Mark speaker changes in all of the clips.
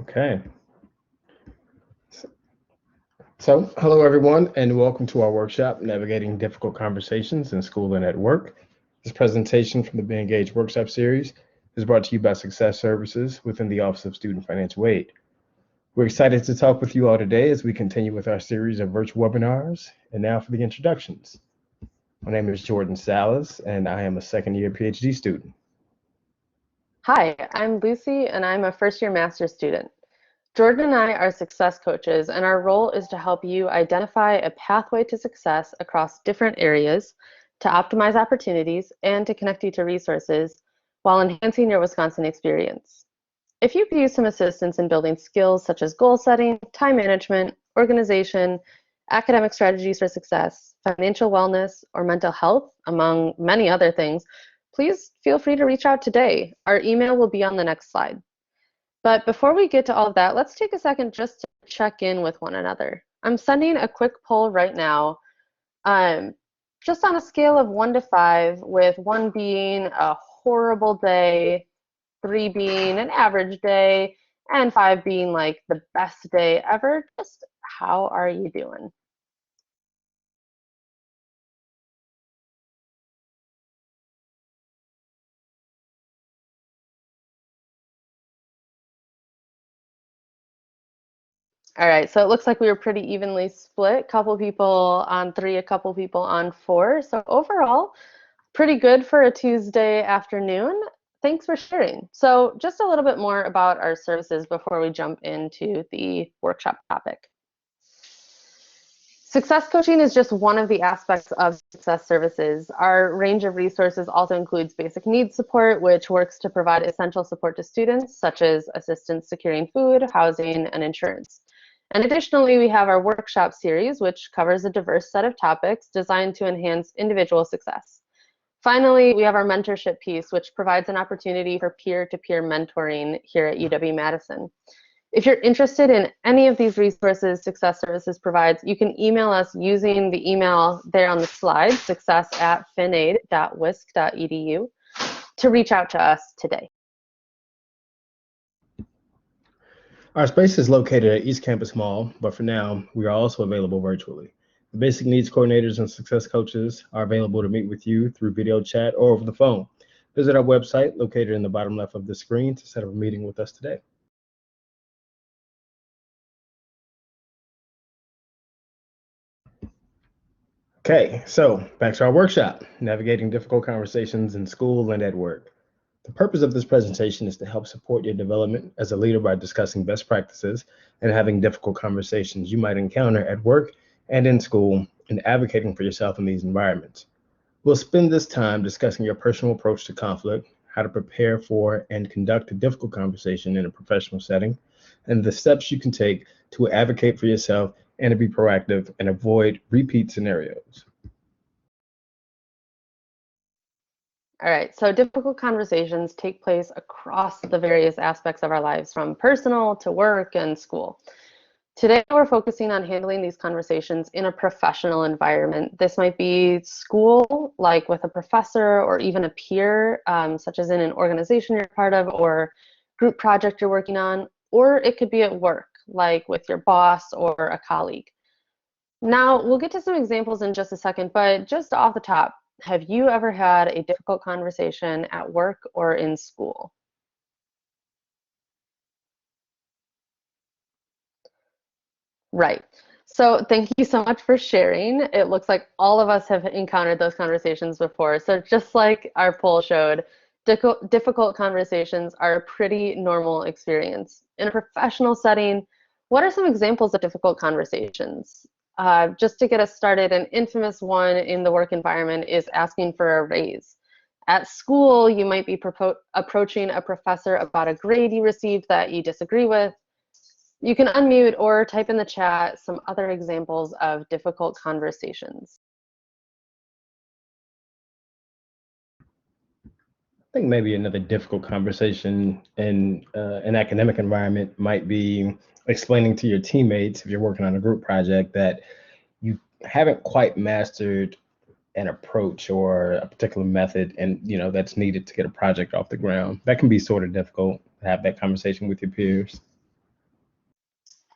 Speaker 1: Okay. So, hello everyone, and welcome to our workshop, Navigating Difficult Conversations in School and at Work. This presentation from the Be Engaged Workshop Series is brought to you by Success Services within the Office of Student Financial Aid. We're excited to talk with you all today as we continue with our series of virtual webinars. And now for the introductions. My name is Jordan Salas, and I am a second-year PhD student.
Speaker 2: Hi, I'm Lucy, and I'm a first-year master's student. Jordan and I are success coaches, and our role is to help you identify a pathway to success across different areas, to optimize opportunities, and to connect you to resources while enhancing your Wisconsin experience. If you could use some assistance in building skills such as goal setting, time management, organization, academic strategies for success, financial wellness, or mental health, among many other things, please feel free to reach out today. Our email will be on the next slide. But before we get to all of that, let's take a second just to check in with one another. I'm sending a quick poll right now, just on a scale of 1 to 5, with 1 being a horrible day, 3 being an average day, and 5 being like the best day ever. Just how are you doing? All right, so it looks like we were pretty evenly split. Couple people on 3, a couple people on 4. So overall, pretty good for a Tuesday afternoon. Thanks for sharing. So just a little bit more about our services before we jump into the workshop topic. Success coaching is just one of the aspects of success services. Our range of resources also includes basic needs support, which works to provide essential support to students, such as assistance securing food, housing, and insurance. And additionally, we have our workshop series, which covers a diverse set of topics designed to enhance individual success. Finally, we have our mentorship piece, which provides an opportunity for peer-to-peer mentoring here at UW-Madison. If you're interested in any of these resources Success Services provides, you can email us using the email there on the slide, success@finaid.wisc.edu, to reach out to us today.
Speaker 1: Our space is located at East Campus Mall, but for now, we are also available virtually. The basic needs coordinators and success coaches are available to meet with you through video chat or over the phone. Visit our website located in the bottom left of the screen to set up a meeting with us today. Okay, so back to our workshop, Navigating Difficult Conversations in School and at Work. The purpose of this presentation is to help support your development as a leader by discussing best practices and having difficult conversations you might encounter at work and in school and advocating for yourself in these environments. We'll spend this time discussing your personal approach to conflict, how to prepare for and conduct a difficult conversation in a professional setting, and the steps you can take to advocate for yourself and to be proactive and avoid repeat scenarios.
Speaker 2: All right, so difficult conversations take place across the various aspects of our lives, from personal to work and school. Today, we're focusing on handling these conversations in a professional environment. This might be school, like with a professor or even a peer, such as in an organization you're part of or group project you're working on, or it could be at work, like with your boss or a colleague. Now, we'll get to some examples in just a second, but just off the top, have you ever had a difficult conversation at work or in school? Right. So thank you so much for sharing. It looks like all of us have encountered those conversations before. So just like our poll showed, difficult conversations are a pretty normal experience. In a professional setting, what are some examples of difficult conversations? Just to get us started, an infamous one in the work environment is asking for a raise. At school, you might be approaching a professor about a grade you received that you disagree with. You can unmute or type in the chat some other examples of difficult conversations.
Speaker 1: I think maybe another difficult conversation in an academic environment might be explaining to your teammates, if you're working on a group project, that you haven't quite mastered an approach or a particular method, and that's needed to get a project off the ground. That can be sort of difficult to have that conversation with your peers.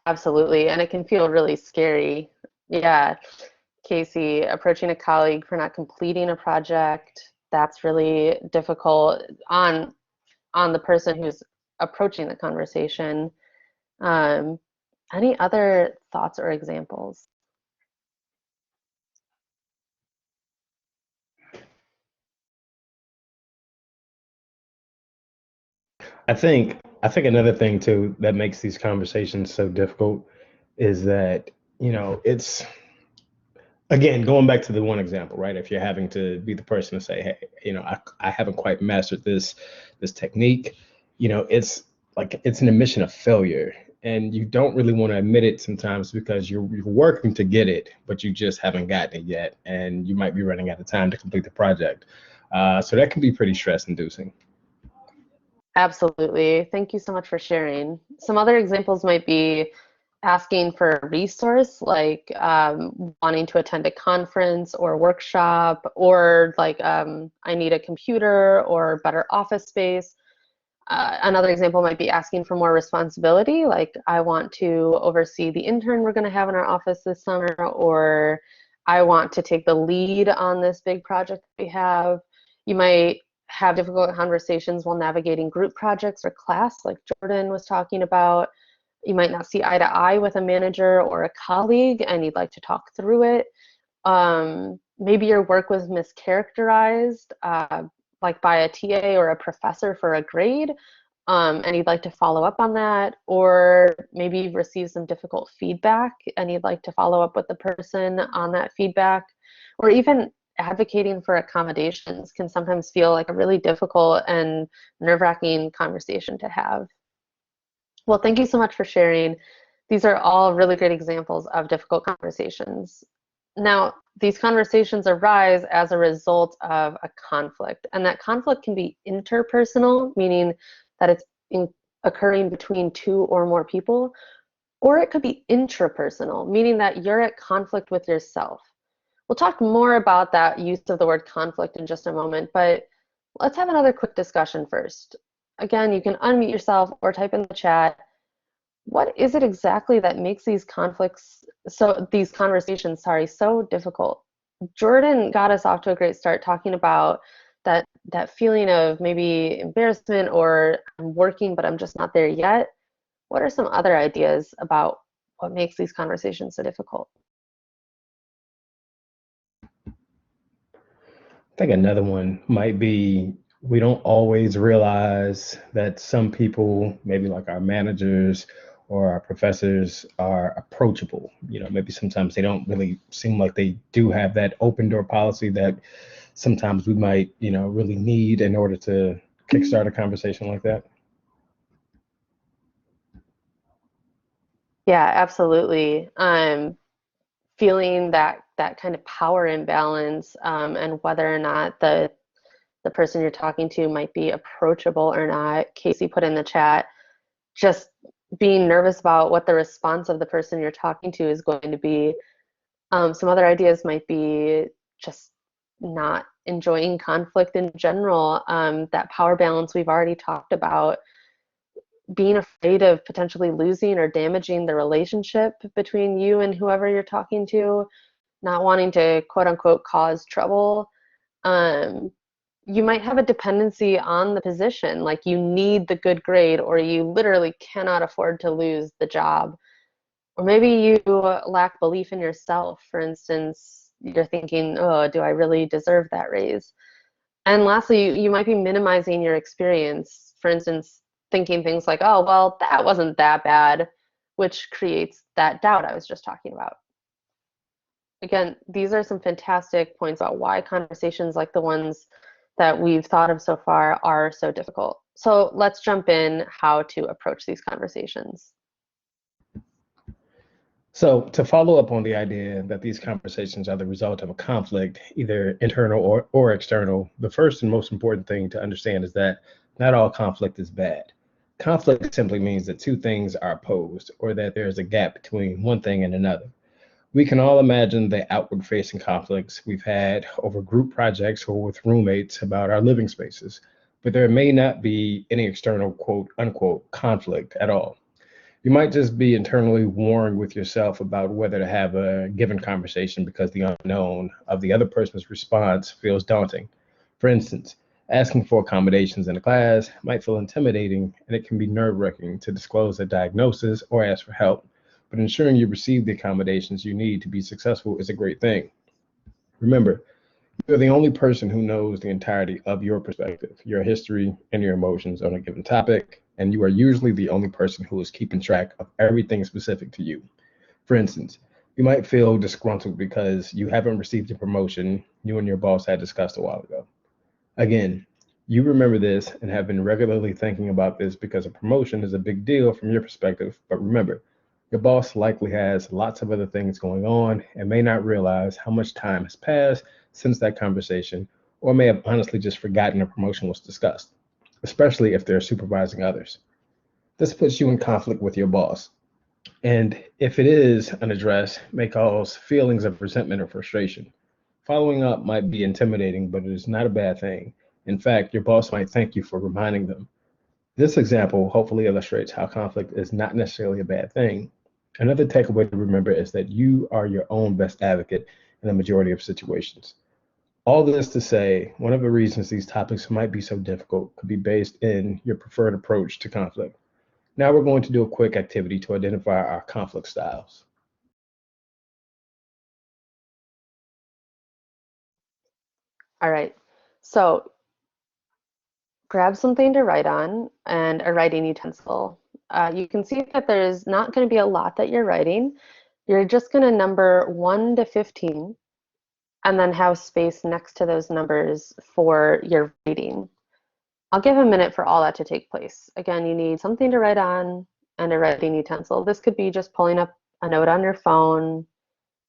Speaker 2: Absolutely, and it can feel really scary. Yeah, Casey, approaching a colleague for not completing a project, that's really difficult on the person who's approaching the conversation. Um, any other thoughts or examples?
Speaker 1: I think another thing too that makes these conversations so difficult is that, it's again going back to the one example, right? If you're having to be the person to say, hey, I haven't quite mastered this technique, it's like it's an admission of failure. And you don't really want to admit it sometimes because you're working to get it, but you just haven't gotten it yet, and you might be running out of time to complete the project. So that can be pretty stress inducing.
Speaker 2: Absolutely. Thank you so much for sharing. Some other examples might be asking for a resource, like wanting to attend a conference or workshop, or like I need a computer or better office space. Another example might be asking for more responsibility, like I want to oversee the intern we're going to have in our office this summer, or I want to take the lead on this big project we have. You might have difficult conversations while navigating group projects or class, like Jordan was talking about. You might not see eye to eye with a manager or a colleague, and you'd like to talk through it. Maybe your work was mischaracterized, like by a TA or a professor for a grade, and you'd like to follow up on that. Or maybe you've received some difficult feedback and you'd like to follow up with the person on that feedback. Or even advocating for accommodations can sometimes feel like a really difficult and nerve-wracking conversation to have. Well, thank you so much for sharing. These are all really great examples of difficult conversations. Now, these conversations arise as a result of a conflict, and that conflict can be interpersonal, meaning that it's occurring between two or more people, or it could be intrapersonal, meaning that you're at conflict with yourself. We'll talk more about that use of the word conflict in just a moment, but let's have another quick discussion first. Again, you can unmute yourself or type in the chat. What is it exactly that makes these conversations, sorry, so difficult? Jordan got us off to a great start talking about that feeling of maybe embarrassment, or I'm working but I'm just not there yet. What are some other ideas about what makes these conversations so difficult?
Speaker 1: I think another one might be we don't always realize that some people, maybe like our managers or our professors, are approachable. Maybe sometimes they don't really seem like they do have that open door policy that sometimes we might, really need in order to kickstart a conversation like that.
Speaker 2: Yeah, absolutely. Feeling that kind of power imbalance, and whether or not the person you're talking to might be approachable or not. Casey put in the chat, just being nervous about what the response of the person you're talking to is going to be. Some other ideas might be just not enjoying conflict in general. That power balance we've already talked about, being afraid of potentially losing or damaging the relationship between you and whoever you're talking to, not wanting to quote unquote cause trouble. Um, you might have a dependency on the position, like you need the good grade, or you literally cannot afford to lose the job. Or maybe you lack belief in yourself. For instance, you're thinking, oh, do I really deserve that raise? And lastly, you might be minimizing your experience. For instance, thinking things like, oh, well, that wasn't that bad, which creates that doubt I was just talking about. Again, these are some fantastic points about why conversations like the ones that we've thought of so far are so difficult. So let's jump in how to approach these conversations.
Speaker 1: So, to follow up on the idea that these conversations are the result of a conflict, either internal or external, the first and most important thing to understand is that not all conflict is bad. Conflict simply means that two things are opposed, or that there is a gap between one thing and another. We can all imagine the outward facing conflicts we've had over group projects or with roommates about our living spaces, but there may not be any external quote unquote conflict at all. You might just be internally warring with yourself about whether to have a given conversation because the unknown of the other person's response feels daunting. For instance, asking for accommodations in a class might feel intimidating, and it can be nerve wracking to disclose a diagnosis or ask for help. But ensuring you receive the accommodations you need to be successful is a great thing. Remember, you're the only person who knows the entirety of your perspective, your history, and your emotions on a given topic, and you are usually the only person who is keeping track of everything specific to you. For instance, you might feel disgruntled because you haven't received a promotion you and your boss had discussed a while ago. Again, you remember this and have been regularly thinking about this because a promotion is a big deal from your perspective, but remember, your boss likely has lots of other things going on and may not realize how much time has passed since that conversation, or may have honestly just forgotten a promotion was discussed, especially if they're supervising others. This puts you in conflict with your boss. And if it is unaddressed, may cause feelings of resentment or frustration. Following up might be intimidating, but it is not a bad thing. In fact, your boss might thank you for reminding them. This example hopefully illustrates how conflict is not necessarily a bad thing. Another takeaway to remember is that you are your own best advocate in the majority of situations. All this to say, one of the reasons these topics might be so difficult could be based in your preferred approach to conflict. Now we're going to do a quick activity to identify our conflict styles.
Speaker 2: All right. So grab something to write on and a writing utensil. You can see that there's not going to be a lot that you're writing. You're just going to number 1 to 15 and then have space next to those numbers for your reading. I'll give a minute for all that to take place. Again, you need something to write on and a writing utensil. This could be just pulling up a note on your phone,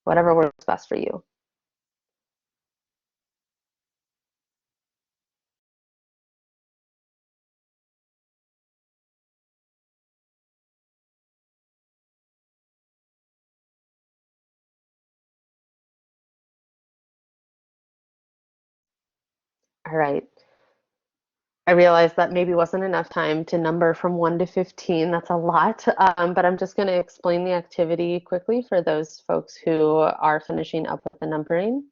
Speaker 2: whatever works best for you. All right. I realized that maybe wasn't enough time to number from 1 to 15. That's a lot, but I'm just going to explain the activity quickly for those folks who are finishing up with the numbering.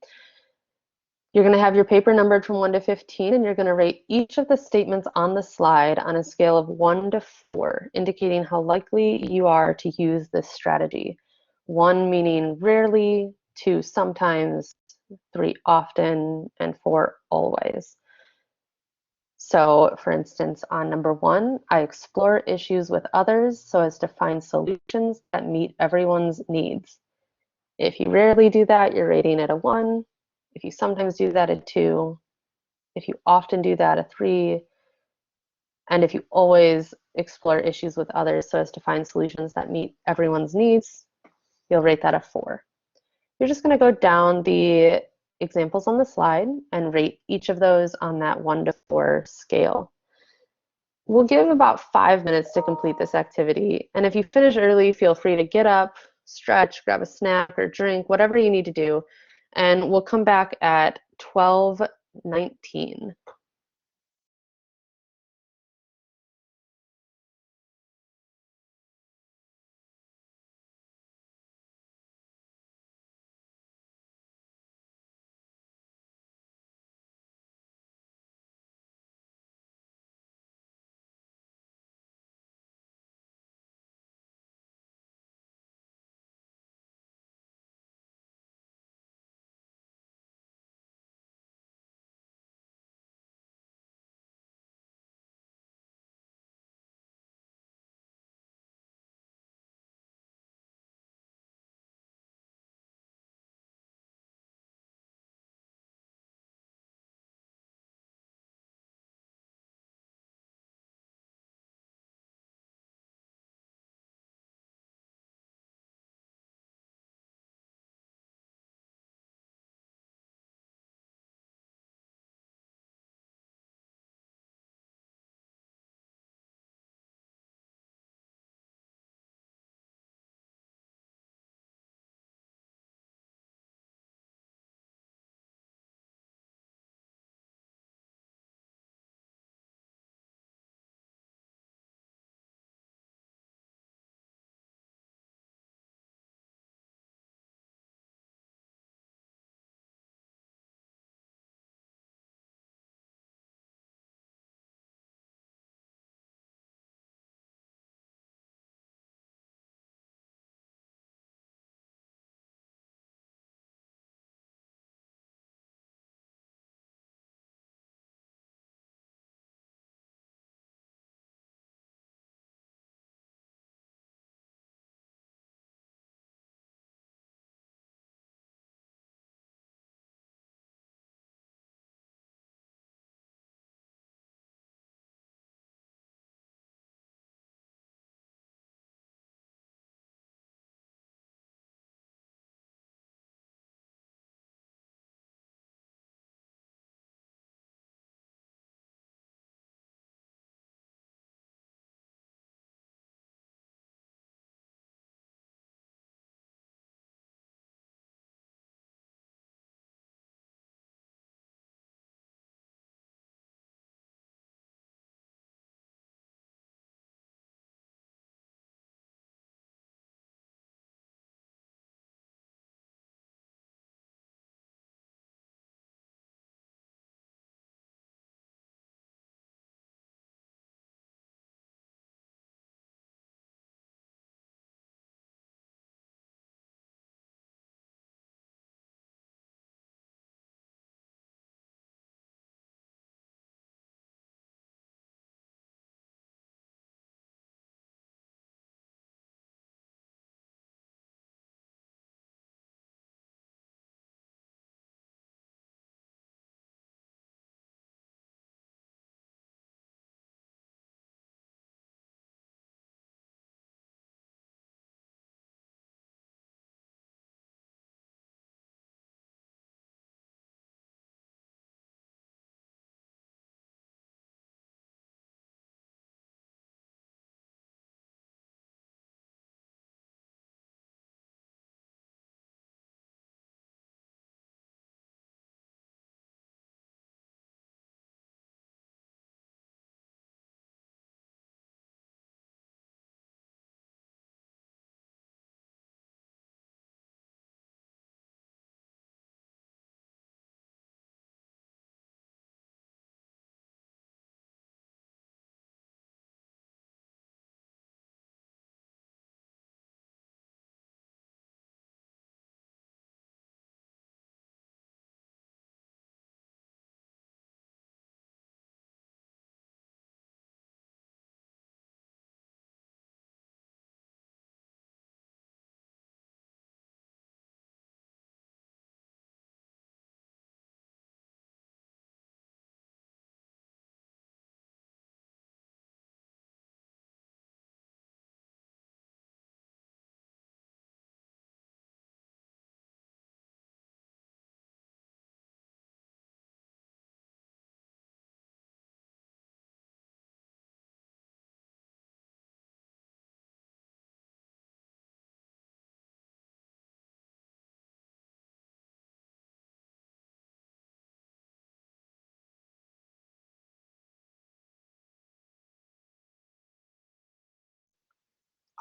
Speaker 2: You're going to have your paper numbered from 1 to 15, and you're going to rate each of the statements on the slide on a scale of 1 to 4, indicating how likely you are to use this strategy. 1 meaning rarely, 2 sometimes, 3 often, and 4 always. So, for instance, on number 1, I explore issues with others so as to find solutions that meet everyone's needs. If you rarely do that, you're rating it a 1. If you sometimes do that, a 2. If you often do that, a 3. And if you always explore issues with others so as to find solutions that meet everyone's needs, you'll rate that a 4. You're just going to go down the examples on the slide and rate each of those on that 1 to 4 scale. We'll give about 5 minutes to complete this activity. And if you finish early, feel free to get up, stretch, grab a snack or drink, whatever you need to do. And we'll come back at 12:19.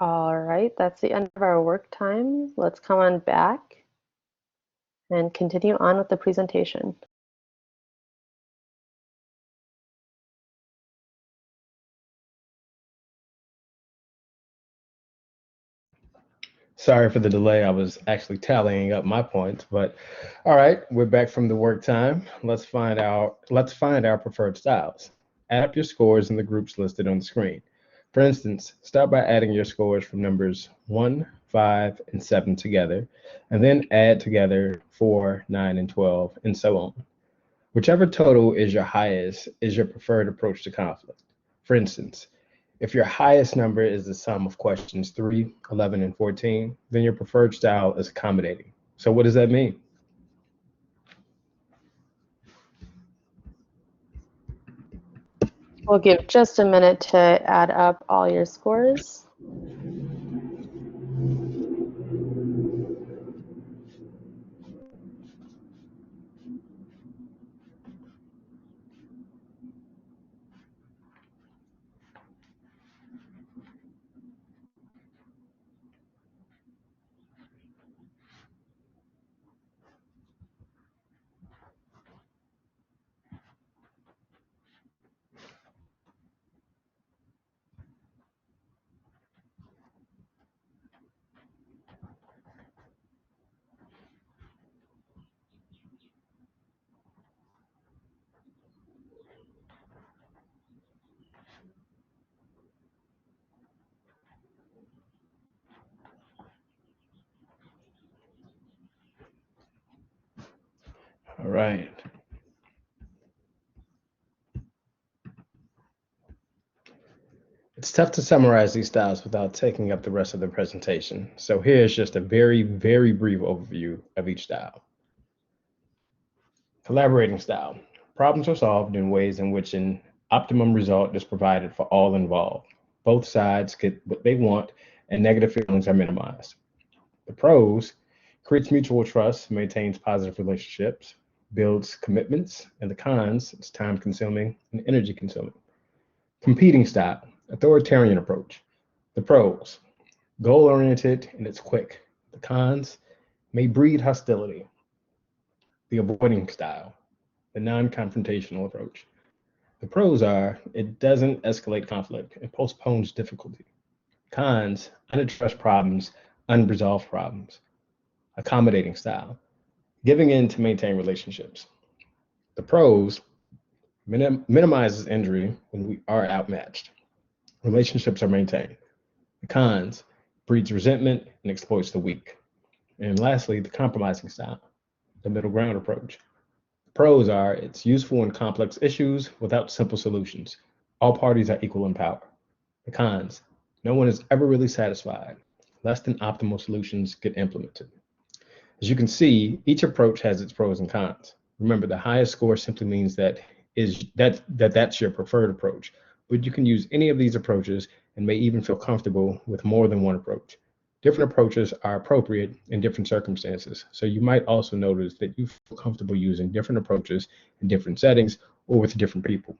Speaker 2: All right, that's the end of our work time. Let's come on back and continue on with the presentation.
Speaker 1: Sorry for the delay. I was actually tallying up my points, but all right, we're back from the work time. Let's find our preferred styles. Add up your scores in the groups listed on the screen. For instance, start by adding your scores from numbers 1, 5, and 7 together, and then add together 4, 9, and 12, and so on. Whichever total is your highest is your preferred approach to conflict. For instance, if your highest number is the sum of questions 3, 11, and 14, then your preferred style is accommodating. So what does that mean?
Speaker 2: We'll give just a minute to add up all your scores.
Speaker 1: All right. It's tough to summarize these styles without taking up the rest of the presentation. So here's just a very, very brief overview of each style. Collaborating style. Problems are solved in ways in which an optimum result is provided for all involved. Both sides get what they want and negative feelings are minimized. The pros: creates mutual trust, maintains positive relationships, builds commitments, and the cons: it's time consuming and energy consuming. Competing style, authoritarian approach. The pros: goal oriented and it's quick. The cons: may breed hostility. The avoiding style, the non confrontational approach. The pros are: it doesn't escalate conflict, it postpones difficulty. Cons: unaddressed problems, unresolved problems. Accommodating style, giving in to maintain relationships. The pros: minimizes injury when we are outmatched. Relationships are maintained. The cons: breeds resentment and exploits the weak. And lastly, the compromising style, the middle ground approach. The pros are: it's useful in complex issues without simple solutions. All parties are equal in power. The cons: no one is ever really satisfied. Less than optimal solutions get implemented. As you can see, each approach has its pros and cons. Remember, the highest score simply means that's your preferred approach, but you can use any of these approaches and may even feel comfortable with more than one approach. Different approaches are appropriate in different circumstances, so you might also notice that you feel comfortable using different approaches in different settings or with different people.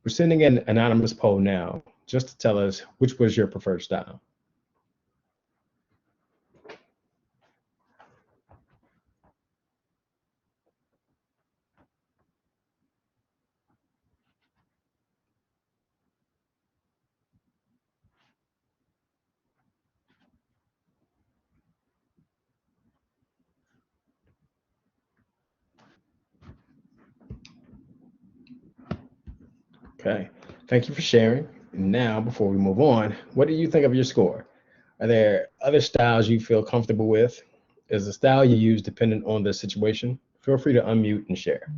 Speaker 1: We're sending an anonymous poll now just to tell us which was your preferred style. Okay, thank you for sharing. Now, before we move on, what do you think of your score? Are there other styles you feel comfortable with? Is the style you use dependent on the situation? Feel free to unmute and share.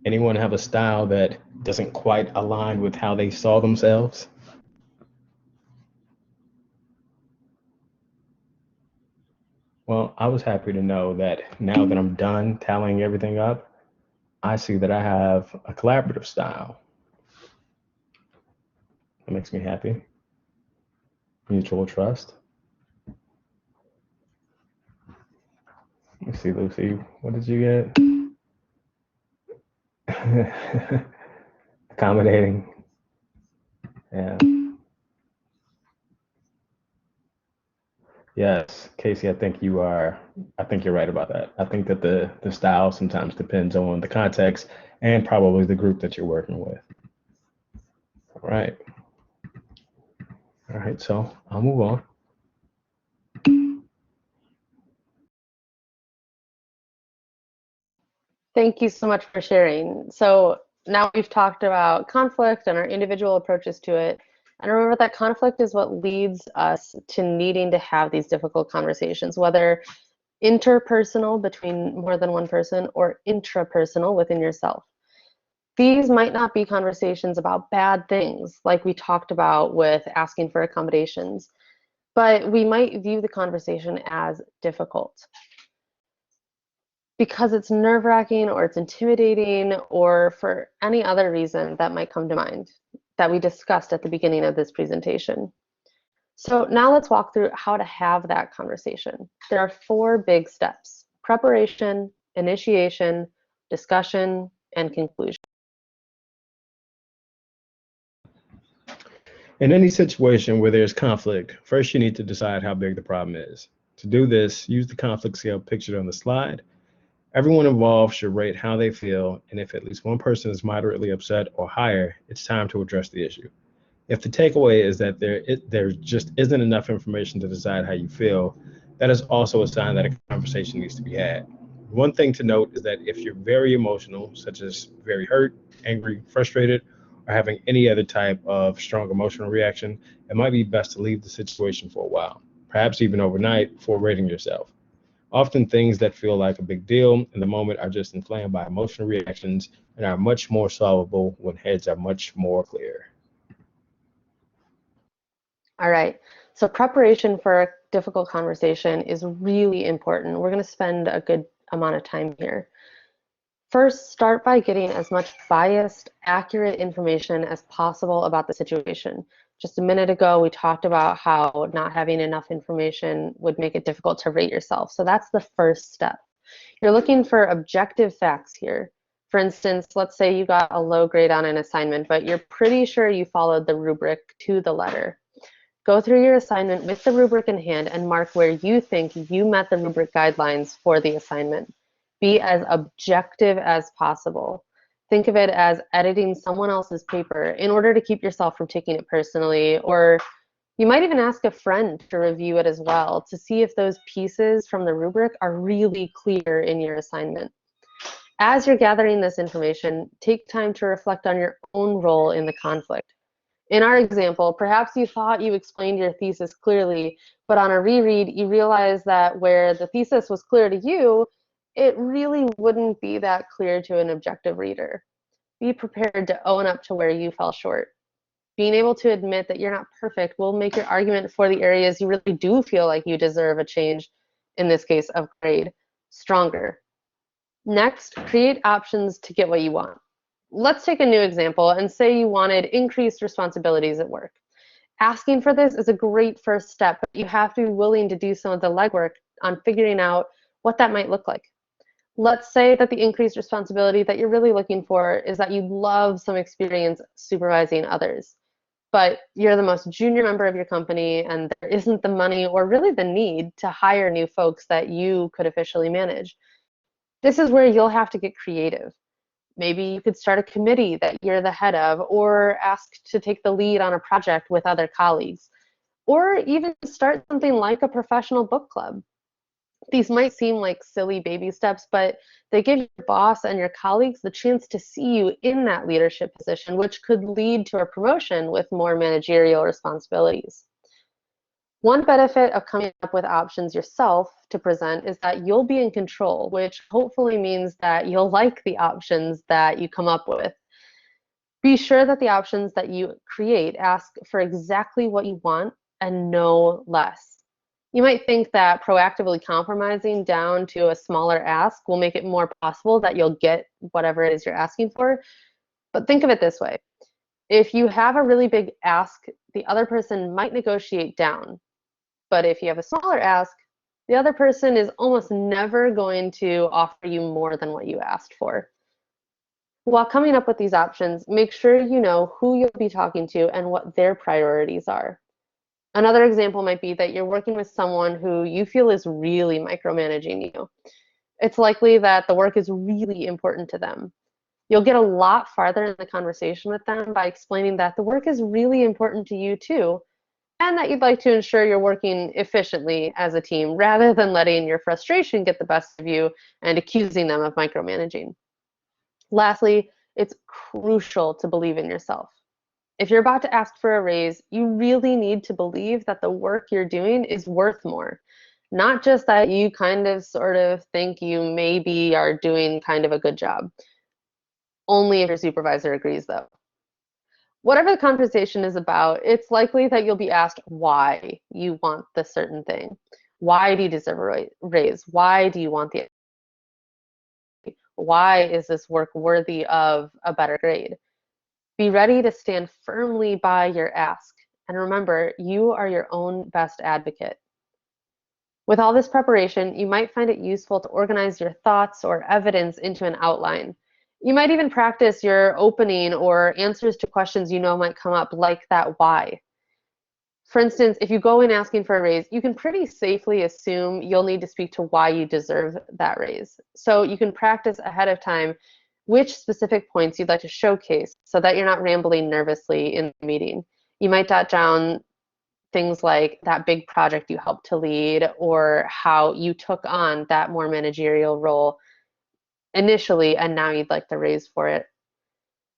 Speaker 1: Anyone have a style that doesn't quite align with how they saw themselves? Well, I was happy to know that now that I'm done tallying everything up, I see that I have a collaborative style. That makes me happy. Mutual trust. Let's see, Lucy, what did you get? Accommodating. And yes, Casey, I think you're right about that. I think that the style sometimes depends on the context and probably the group that you're working with. All right. All right. So I'll move on.
Speaker 2: Thank you so much for sharing. So now we've talked about conflict and our individual approaches to it. And remember that conflict is what leads us to needing to have these difficult conversations, whether interpersonal between more than one person or intrapersonal within yourself. These might not be conversations about bad things like we talked about with asking for accommodations, but we might view the conversation as difficult because it's nerve-wracking or it's intimidating or for any other reason that might come to mind that we discussed at the beginning of this presentation. So now let's walk through how to have that conversation. There are 4 big steps: preparation, initiation, discussion, and conclusion.
Speaker 1: In any situation where there's conflict, first you need to decide how big the problem is. To do this, use the conflict scale pictured on the slide. Everyone involved should rate how they feel, and if at least one person is moderately upset or higher, it's time to address the issue. If the takeaway is that there just isn't enough information to decide how you feel, that is also a sign that a conversation needs to be had. One thing to note is that if you're very emotional, such as very hurt, angry, frustrated, or having any other type of strong emotional reaction, it might be best to leave the situation for a while, perhaps even overnight, before rating yourself. Often things that feel like a big deal in the moment are just inflamed by emotional reactions and are much more solvable when heads are much more clear.
Speaker 2: All right. So preparation for a difficult conversation is really important. We're going to spend a good amount of time here. First, start by getting as much biased, accurate information as possible about the situation. Just a minute ago, we talked about how not having enough information would make it difficult to rate yourself. So that's the first step. You're looking for objective facts here. For instance, let's say you got a low grade on an assignment, but you're pretty sure you followed the rubric to the letter. Go through your assignment with the rubric in hand and mark where you think you met the rubric guidelines for the assignment. Be as objective as possible. Think of it as editing someone else's paper in order to keep yourself from taking it personally, or you might even ask a friend to review it as well to see if those pieces from the rubric are really clear in your assignment. As you're gathering this information, take time to reflect on your own role in the conflict. In our example, perhaps you thought you explained your thesis clearly, but on a reread, you realize that where the thesis was clear to you, it really wouldn't be that clear to an objective reader. Be prepared to own up to where you fell short. Being able to admit that you're not perfect will make your argument for the areas you really do feel like you deserve a change, in this case of grade, stronger. Next, create options to get what you want. Let's take a new example and say you wanted increased responsibilities at work. Asking for this is a great first step, but you have to be willing to do some of the legwork on figuring out what that might look like. Let's say that the increased responsibility that you're really looking for is that you'd love some experience supervising others, but you're the most junior member of your company and there isn't the money or really the need to hire new folks that you could officially manage. This is where you'll have to get creative. Maybe you could start a committee that you're the head of, or ask to take the lead on a project with other colleagues, or even start something like a professional book club. These might seem like silly baby steps, but they give your boss and your colleagues the chance to see you in that leadership position, which could lead to a promotion with more managerial responsibilities. One benefit of coming up with options yourself to present is that you'll be in control, which hopefully means that you'll like the options that you come up with. Be sure that the options that you create ask for exactly what you want and no less. You might think that proactively compromising down to a smaller ask will make it more possible that you'll get whatever it is you're asking for, but think of it this way. If you have a really big ask, the other person might negotiate down. But if you have a smaller ask, the other person is almost never going to offer you more than what you asked for. While coming up with these options, make sure you know who you'll be talking to and what their priorities are. Another example might be that you're working with someone who you feel is really micromanaging you. It's likely that the work is really important to them. You'll get a lot farther in the conversation with them by explaining that the work is really important to you too, and that you'd like to ensure you're working efficiently as a team rather than letting your frustration get the best of you and accusing them of micromanaging. Lastly, it's crucial to believe in yourself. If you're about to ask for a raise, you really need to believe that the work you're doing is worth more. Not just that you kind of sort of think you maybe are doing kind of a good job. Only if your supervisor agrees, though. Whatever the conversation is about, it's likely that you'll be asked why you want this certain thing. Why do you deserve a raise? Why do you want the why is this work worthy of a better grade? Be ready to stand firmly by your ask. And remember, you are your own best advocate. With all this preparation, you might find it useful to organize your thoughts or evidence into an outline. You might even practice your opening or answers to questions you know might come up, like that why. For instance, if you go in asking for a raise, you can pretty safely assume you'll need to speak to why you deserve that raise. So you can practice ahead of time which specific points you'd like to showcase so that you're not rambling nervously in the meeting. You might jot down things like that big project you helped to lead or how you took on that more managerial role initially and now you'd like the raise for it.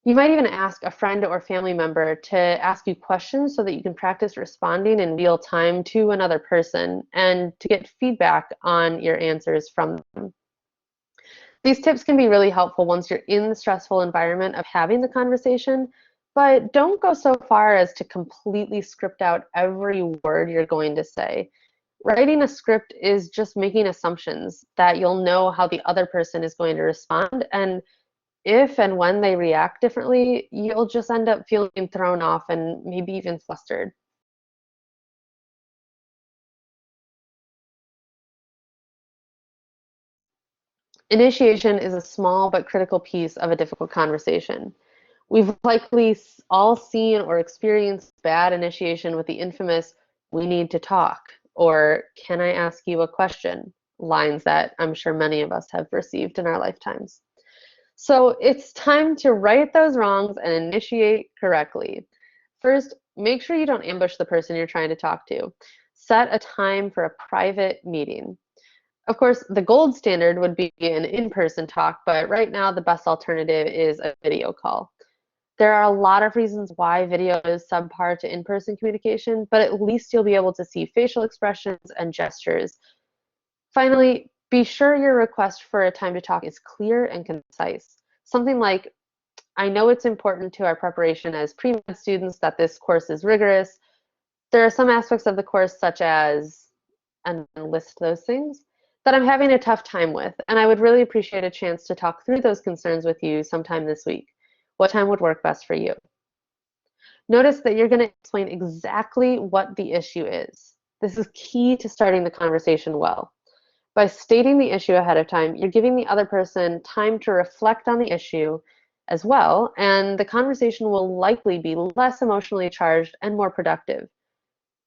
Speaker 2: You might even ask a friend or family member to ask you questions so that you can practice responding in real time to another person and to get feedback on your answers from them. These tips can be really helpful once you're in the stressful environment of having the conversation, but don't go so far as to completely script out every word you're going to say. Writing a script is just making assumptions that you'll know how the other person is going to respond, and if and when they react differently, you'll just end up feeling thrown off and maybe even flustered. Initiation is a small but critical piece of a difficult conversation. We've likely all seen or experienced bad initiation with the infamous, "we need to talk," or "can I ask you a question?" lines that I'm sure many of us have received in our lifetimes. So it's time to right those wrongs and initiate correctly. First, make sure you don't ambush the person you're trying to talk to. Set a time for a private meeting. Of course, the gold standard would be an in-person talk, but right now the best alternative is a video call. There are a lot of reasons why video is subpar to in-person communication, but at least you'll be able to see facial expressions and gestures. Finally, be sure your request for a time to talk is clear and concise. Something like, "I know it's important to our preparation as pre-med students that this course is rigorous. There are some aspects of the course such as," and list those things, "that I'm having a tough time with, and I would really appreciate a chance to talk through those concerns with you sometime this week. What time would work best for you?" Notice that you're going to explain exactly what the issue is. This is key to starting the conversation well. By stating the issue ahead of time, you're giving the other person time to reflect on the issue as well, and the conversation will likely be less emotionally charged and more productive.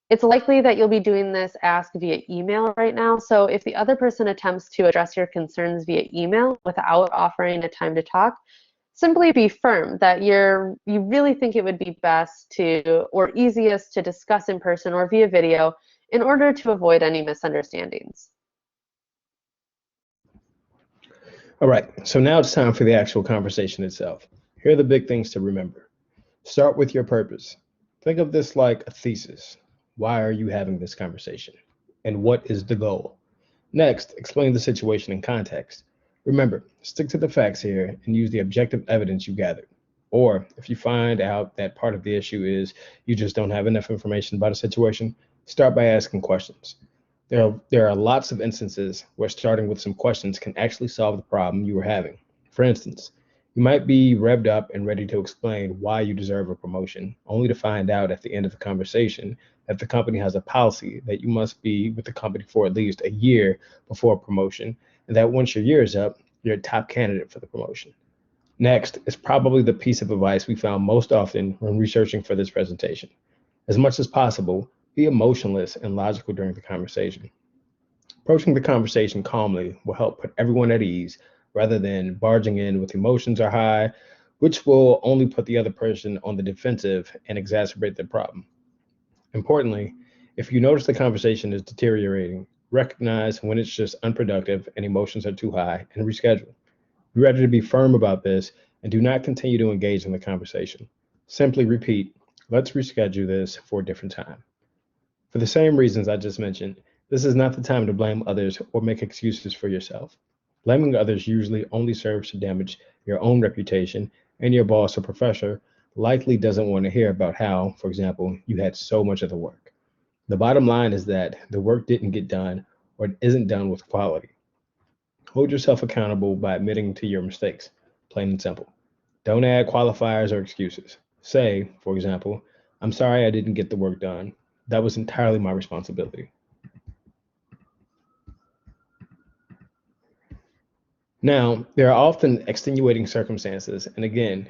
Speaker 2: It's likely that you'll be doing this ask via email right now, so if the other person attempts to address your concerns via email without offering a time to talk, simply be firm that you really think it would be best to or easiest to discuss in person or via video in order to avoid any misunderstandings.
Speaker 1: All right, so now it's time for the actual conversation itself. Here are the big things to remember. Start with your purpose. Think of this like a thesis. Why are you having this conversation? And what is the goal? Next, explain the situation in context. Remember, stick to the facts here and use the objective evidence you gathered. Or if you find out that part of the issue is you just don't have enough information about a situation, start by asking questions. There are lots of instances where starting with some questions can actually solve the problem you were having. For instance, you might be revved up and ready to explain why you deserve a promotion, only to find out at the end of the conversation that the company has a policy that you must be with the company for at least a year before a promotion, and that once your year is up, you're a top candidate for the promotion. Next is probably the piece of advice we found most often when researching for this presentation. As much as possible, be emotionless and logical during the conversation. Approaching the conversation calmly will help put everyone at ease rather than barging in with emotions are high, which will only put the other person on the defensive and exacerbate the problem. Importantly, if you notice the conversation is deteriorating, recognize when it's just unproductive and emotions are too high and reschedule. Be ready to be firm about this and do not continue to engage in the conversation. Simply repeat, let's reschedule this for a different time. For the same reasons I just mentioned, this is not the time to blame others or make excuses for yourself. Blaming others usually only serves to damage your own reputation, and your boss or professor likely doesn't want to hear about how, for example, you had so much of the work. The bottom line is that the work didn't get done or it isn't done with quality. Hold yourself accountable by admitting to your mistakes, plain and simple. Don't add qualifiers or excuses. Say, for example, I'm sorry I didn't get the work done. That was entirely my responsibility. Now, there are often extenuating circumstances, and again,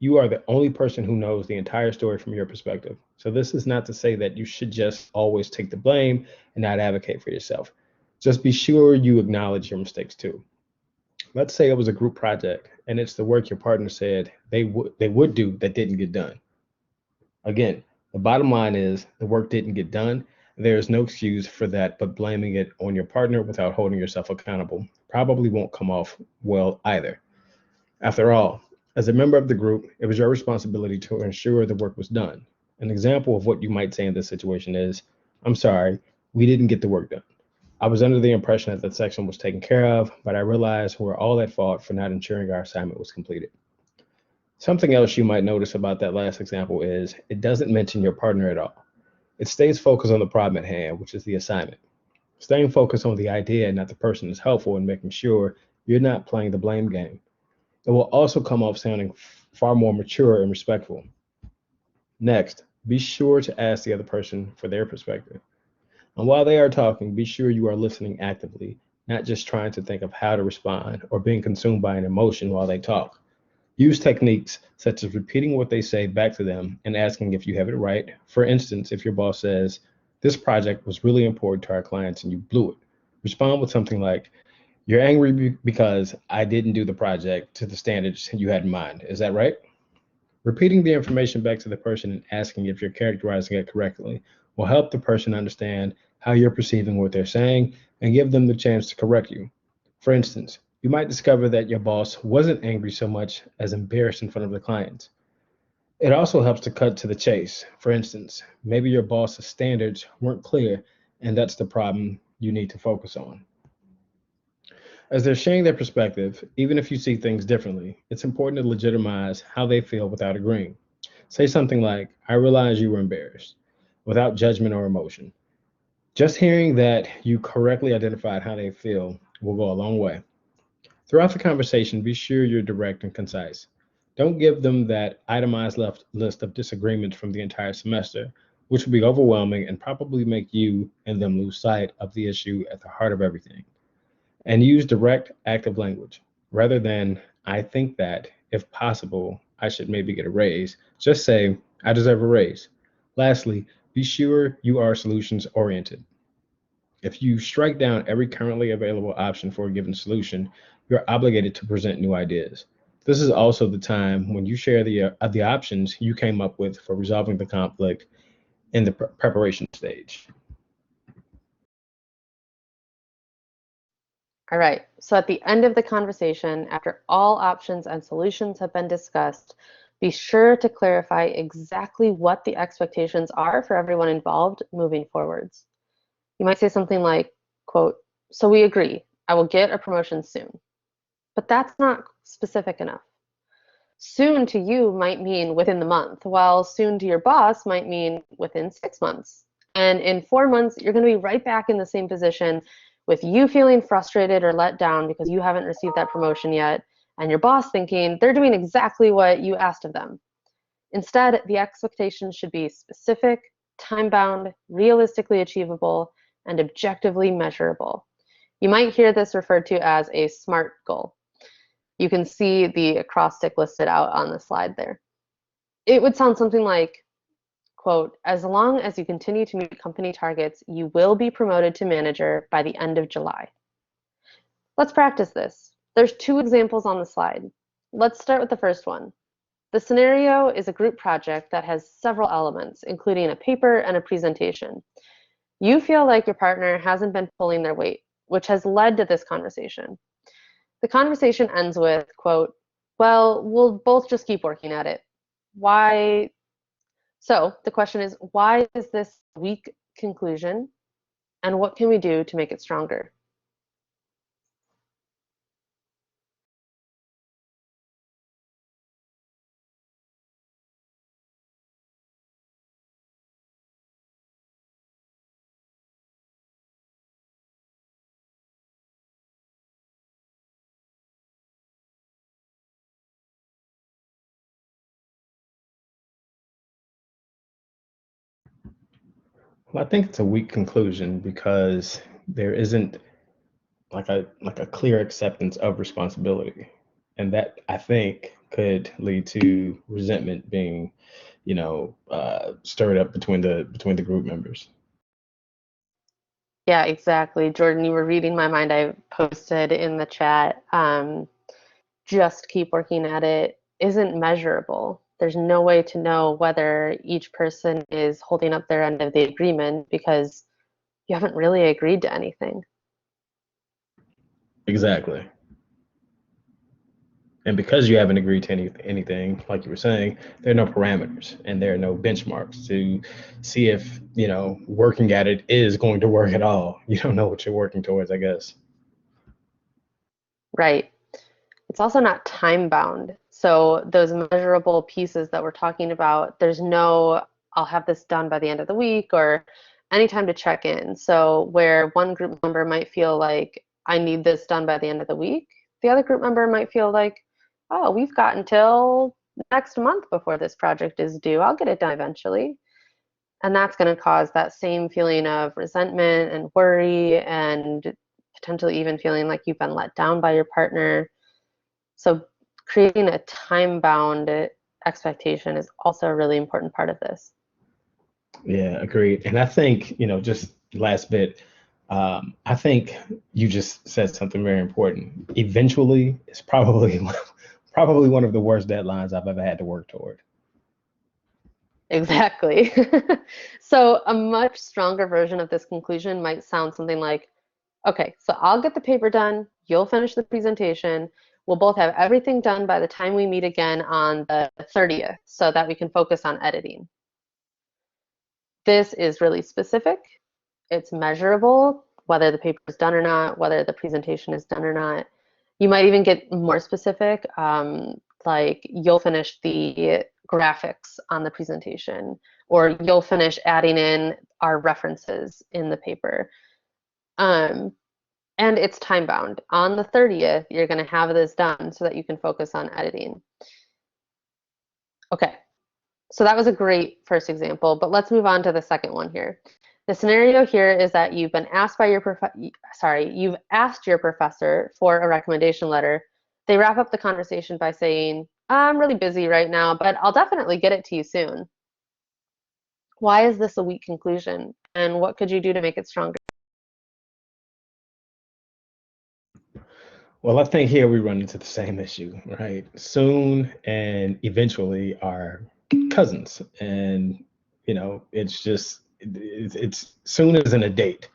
Speaker 1: you are the only person who knows the entire story from your perspective. So, this is not to say that you should just always take the blame and not advocate for yourself. Just be sure you acknowledge your mistakes too. Let's say it was a group project and it's the work your partner said they would do that didn't get done. Again, the bottom line is the work didn't get done. There is no excuse for that, but blaming it on your partner without holding yourself accountable probably won't come off well either. After all, as a member of the group, it was your responsibility to ensure the work was done. An example of what you might say in this situation is, I'm sorry, we didn't get the work done. I was under the impression that section was taken care of, but I realized we're all at fault for not ensuring our assignment was completed. Something else you might notice about that last example is it doesn't mention your partner at all. It stays focused on the problem at hand, which is the assignment. Staying focused on the idea and not the person is helpful in making sure you're not playing the blame game. It will also come off sounding far more mature and respectful. Next, be sure to ask the other person for their perspective. And while they are talking, be sure you are listening actively, not just trying to think of how to respond or being consumed by an emotion while they talk. Use techniques such as repeating what they say back to them and asking if you have it right. For instance, if your boss says, this project was really important to our clients and you blew it, respond with something like, you're angry because I didn't do the project to the standards you had in mind. Is that right? Repeating the information back to the person and asking if you're characterizing it correctly will help the person understand how you're perceiving what they're saying and give them the chance to correct you. For instance, you might discover that your boss wasn't angry so much as embarrassed in front of the clients. It also helps to cut to the chase. For instance, maybe your boss's standards weren't clear, and that's the problem you need to focus on. As they're sharing their perspective, even if you see things differently, it's important to legitimize how they feel without agreeing. Say something like, I realize you were embarrassed, without judgment or emotion. Just hearing that you correctly identified how they feel will go a long way. Throughout the conversation, be sure you're direct and concise. Don't give them that itemized list of disagreements from the entire semester, which will be overwhelming and probably make you and them lose sight of the issue at the heart of everything. And use direct, active language rather than, I think that, if possible, I should maybe get a raise. Just say, I deserve a raise. Lastly, be sure you are solutions oriented. If you strike down every currently available option for a given solution, you're obligated to present new ideas. This is also the time when you share the options you came up with for resolving the conflict in the preparation stage.
Speaker 2: All right, so at the end of the conversation, after all options and solutions have been discussed, be sure to clarify exactly what the expectations are for everyone involved moving forwards. You might say something like, quote, so we agree, I will get a promotion soon. But that's not specific enough. Soon to you might mean within the month, while soon to your boss might mean within 6 months. And in 4 months, you're going to be right back in the same position with you feeling frustrated or let down because you haven't received that promotion yet, and your boss thinking they're doing exactly what you asked of them. Instead, the expectations should be specific, time bound, realistically achievable, and objectively measurable. You might hear this referred to as a SMART goal. You can see the acrostic listed out on the slide there. It would sound something like, quote, as long as you continue to meet company targets, you will be promoted to manager by the end of July. Let's practice this. There's 2 examples on the slide. Let's start with the first one. The scenario is a group project that has several elements, including a paper and a presentation. You feel like your partner hasn't been pulling their weight, which has led to this conversation. The conversation ends with, quote, well, we'll both just keep working at it. Why? So the question is, why is this a weak conclusion, and what can we do to make it stronger?
Speaker 1: Well, I think it's a weak conclusion because there isn't like a clear acceptance of responsibility, and that I think could lead to resentment being, stirred up between the group members.
Speaker 2: Yeah, exactly. Jordan, you were reading my mind. I posted in the chat, just keep working at it isn't measurable. There's no way to know whether each person is holding up their end of the agreement because you haven't really agreed to anything.
Speaker 1: Exactly. And because you haven't agreed to anything, like you were saying, there are no parameters and there are no benchmarks to see if, working at it is going to work at all. You don't know what you're working towards, I guess.
Speaker 2: Right. It's also not time bound. So those measurable pieces that we're talking about, there's no, I'll have this done by the end of the week or any time to check in. So where one group member might feel like I need this done by the end of the week, the other group member might feel like, oh, we've got until next month before this project is due. I'll get it done eventually. And that's going to cause that same feeling of resentment and worry and potentially even feeling like you've been let down by your partner. So creating a time-bound expectation is also a really important part of this.
Speaker 1: Yeah, agreed. And I think, just last bit, I think you just said something very important. Eventually, it's probably probably one of the worst deadlines I've ever had to work toward.
Speaker 2: Exactly. So a much stronger version of this conclusion might sound something like, okay, so I'll get the paper done, you'll finish the presentation, we'll both have everything done by the time we meet again on the 30th so that we can focus on editing. This is really specific. It's measurable, whether the paper is done or not, whether the presentation is done or not. You might even get more specific, like you'll finish the graphics on the presentation, or you'll finish adding in our references in the paper. Um, and it's time bound. On the 30th, you're going to have this done so that you can focus on editing. Okay, so that was a great first example, but let's move on to the second one here. The scenario here is that you've been asked by you've asked your professor for a recommendation letter. They wrap up the conversation by saying, I'm really busy right now, but I'll definitely get it to you soon. Why is this a weak conclusion? And what could you do to make it stronger?
Speaker 1: Well, I think here we run into the same issue, right? Soon and eventually are cousins, and it's just it's soon isn't a date.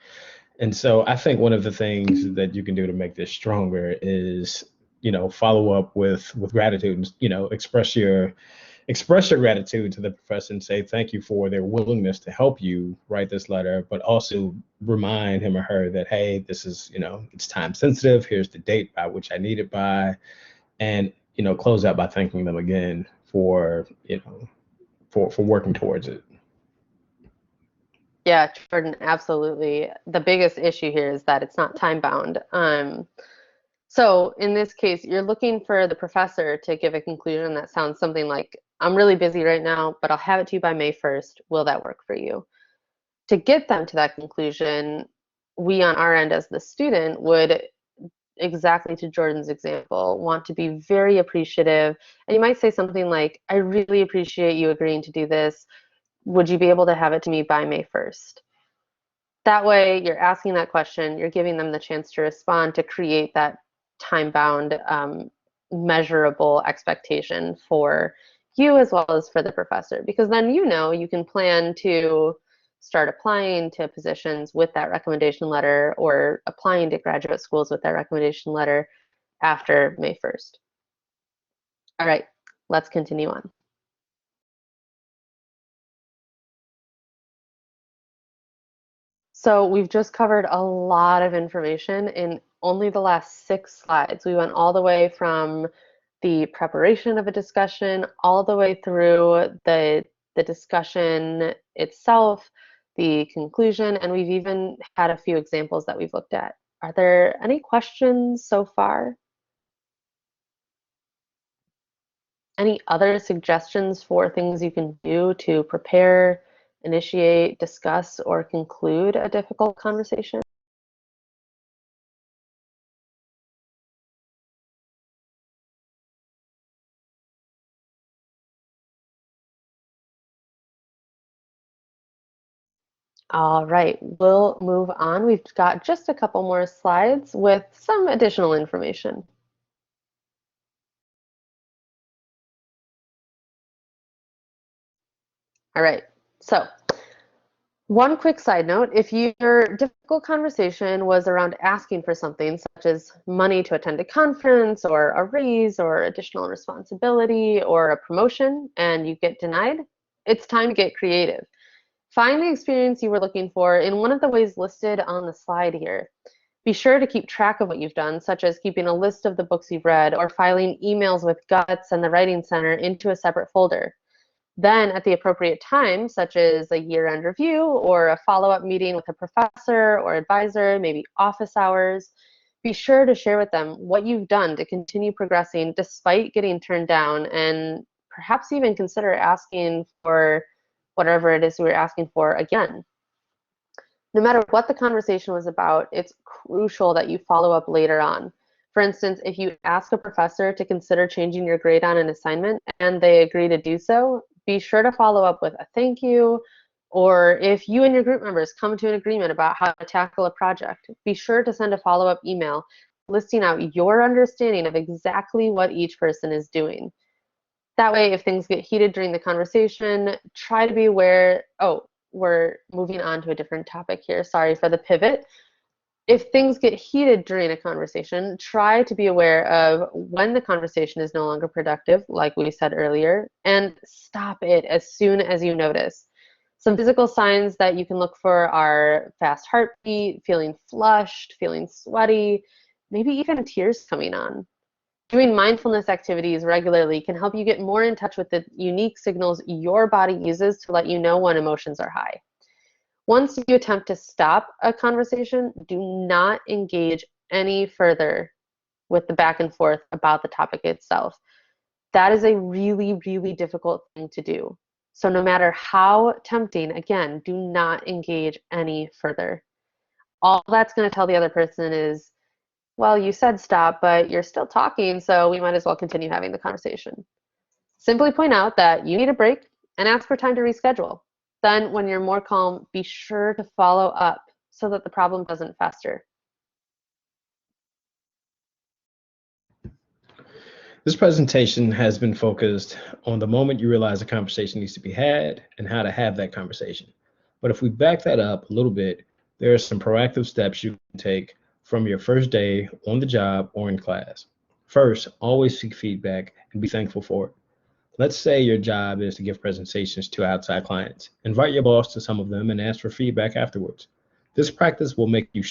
Speaker 1: And so I think one of the things that you can do to make this stronger is, follow up with gratitude and, express your gratitude to the professor and say thank you for their willingness to help you write this letter, but also remind him or her that, hey, this is, it's time sensitive. Here's the date by which I need it by, and, close out by thanking them again for, for working towards it.
Speaker 2: Yeah, Jordan, absolutely. The biggest issue here is that it's not time bound. So in this case, you're looking for the professor to give a conclusion that sounds something like, I'm really busy right now, but I'll have it to you by May 1st. Will that work for you? To get them to that conclusion, we on our end as the student would exactly to Jordan's example, want to be very appreciative. And you might say something like, I really appreciate you agreeing to do this. Would you be able to have it to me by May 1st? That way, you're asking that question, you're giving them the chance to respond to create that time-bound, measurable expectation for you as well as for the professor. Because then you can plan to start applying to positions with that recommendation letter or applying to graduate schools with that recommendation letter after May 1st. All right, let's continue on. So we've just covered a lot of information in only the last 6 slides. We went all the way from the preparation of a discussion all the way through the discussion itself, the conclusion, and we've even had a few examples that we've looked at. Are there any questions so far? Any other suggestions for things you can do to prepare, initiate, discuss, or conclude a difficult conversation? All right, we'll move on. We've got just a couple more slides with some additional information. All right, so one quick side note, if your difficult conversation was around asking for something such as money to attend a conference or a raise or additional responsibility or a promotion and you get denied, it's time to get creative. Find the experience you were looking for in one of the ways listed on the slide here. Be sure to keep track of what you've done, such as keeping a list of the books you've read or filing emails with Guts and the Writing Center into a separate folder. Then at the appropriate time, such as a year-end review or a follow-up meeting with a professor or advisor, maybe office hours, be sure to share with them what you've done to continue progressing despite getting turned down, and perhaps even consider asking for whatever it is we were asking for again. No matter what the conversation was about, it's crucial that you follow up later on. For instance, if you ask a professor to consider changing your grade on an assignment and they agree to do so, be sure to follow up with a thank you. Or if you and your group members come to an agreement about how to tackle a project, be sure to send a follow-up email listing out your understanding of exactly what each person is doing. That way, if things get heated during the conversation, try to be aware. Oh, we're moving on to a different topic here. Sorry for the pivot. If things get heated during a conversation, try to be aware of when the conversation is no longer productive, like we said earlier, and stop it as soon as you notice. Some physical signs that you can look for are fast heartbeat, feeling flushed, feeling sweaty, maybe even tears coming on. Doing mindfulness activities regularly can help you get more in touch with the unique signals your body uses to let you know when emotions are high. Once you attempt to stop a conversation, do not engage any further with the back and forth about the topic itself. That is a really, really difficult thing to do. So no matter how tempting, again, do not engage any further. All that's going to tell the other person is, well, you said stop, but you're still talking, so we might as well continue having the conversation. Simply point out that you need a break and ask for time to reschedule. Then, when you're more calm, be sure to follow up so that the problem doesn't fester.
Speaker 1: This presentation has been focused on the moment you realize a conversation needs to be had and how to have that conversation. But if we back that up a little bit, there are some proactive steps you can take from your first day on the job or in class. First, always seek feedback and be thankful for it. Let's say your job is to give presentations to outside clients. Invite your boss to some of them and ask for feedback afterwards. This practice will make you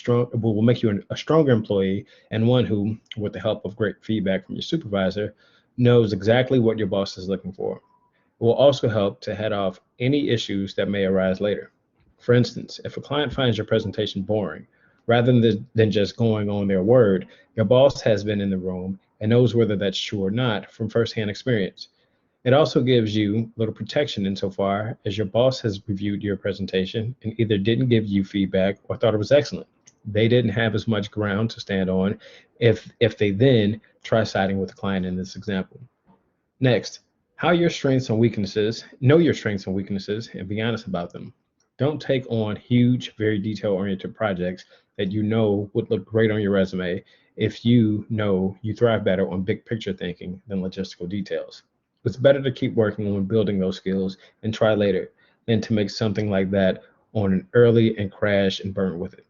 Speaker 1: a stronger employee and one who, with the help of great feedback from your supervisor, knows exactly what your boss is looking for. It will also help to head off any issues that may arise later. For instance, if a client finds your presentation boring, rather than just going on their word, your boss has been in the room and knows whether that's true or not from firsthand experience. It also gives you a little protection insofar as your boss has reviewed your presentation and either didn't give you feedback or thought it was excellent. they didn't have as much ground to stand on if they then try siding with the client in this example. Next, know your strengths and weaknesses, and be honest about them. Don't take on huge, very detail oriented projects that you know would look great on your resume if you know you thrive better on big picture thinking than logistical details. It's better to keep working on building those skills and try later than to make something like that on an early and crash and burn with it.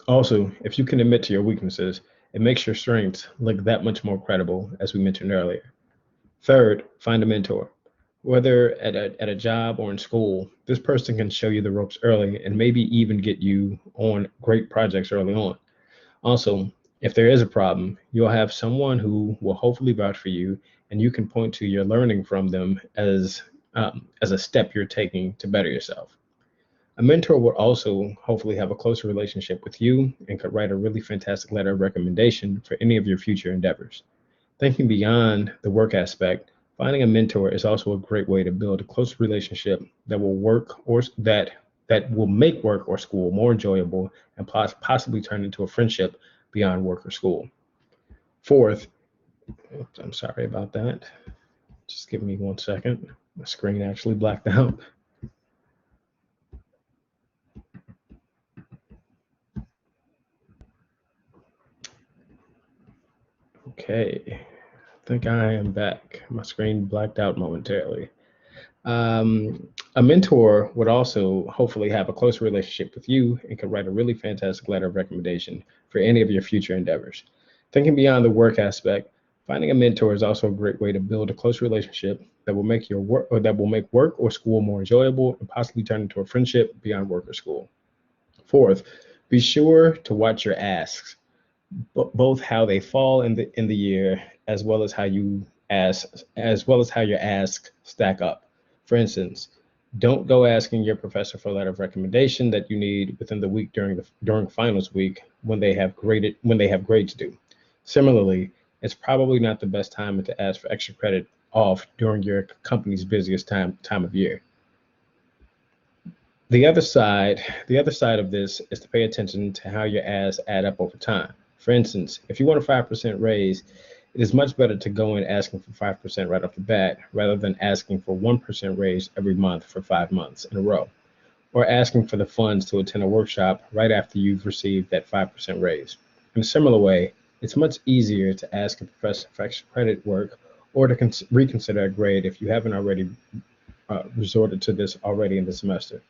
Speaker 1: Also, if you can admit to your weaknesses, it makes your strengths look that much more credible, as we mentioned earlier. Third, find a mentor. Whether at a job or in school, this person can show you the ropes early and maybe even get you on great projects early on. Also, if there is a problem, you'll have someone who will hopefully vouch for you, and you can point to your learning from them as a step you're taking to better yourself. A mentor would also hopefully have a closer relationship with you and could write a really fantastic letter of recommendation for any of your future endeavors. Thinking beyond the work aspect, finding a mentor is also a great way to build a close relationship that will work or that will make work or school more enjoyable and possibly turn into a friendship beyond work or school. Fourth, oops, I'm sorry about that. Just give me 1 second. My screen actually blacked out. Okay, I think I am back. My screen blacked out momentarily. A mentor would also hopefully have a close relationship with you and could write a really fantastic letter of recommendation for any of your future endeavors. Thinking beyond the work aspect, finding a mentor is also a great way to build a close relationship that will make your work or that will make work or school more enjoyable and possibly turn into a friendship beyond work or school. Fourth, be sure to watch your asks, both how they fall in the year as well as how your asks stack up. For instance, don't go asking your professor for a letter of recommendation that you need within the week during finals week when they have grades due. Similarly, it's probably not the best time to ask for extra credit off during your company's busiest time of year. The other side of this is to pay attention to how your asks add up over time. For instance, if you want a 5% raise, it is much better to go in asking for 5% right off the bat rather than asking for 1% raise every month for 5 months in a row, or asking for the funds to attend a workshop right after you've received that 5% raise. In a similar way, it's much easier to ask a professor for extra credit work or to reconsider a grade if you haven't already resorted to this already in the semester.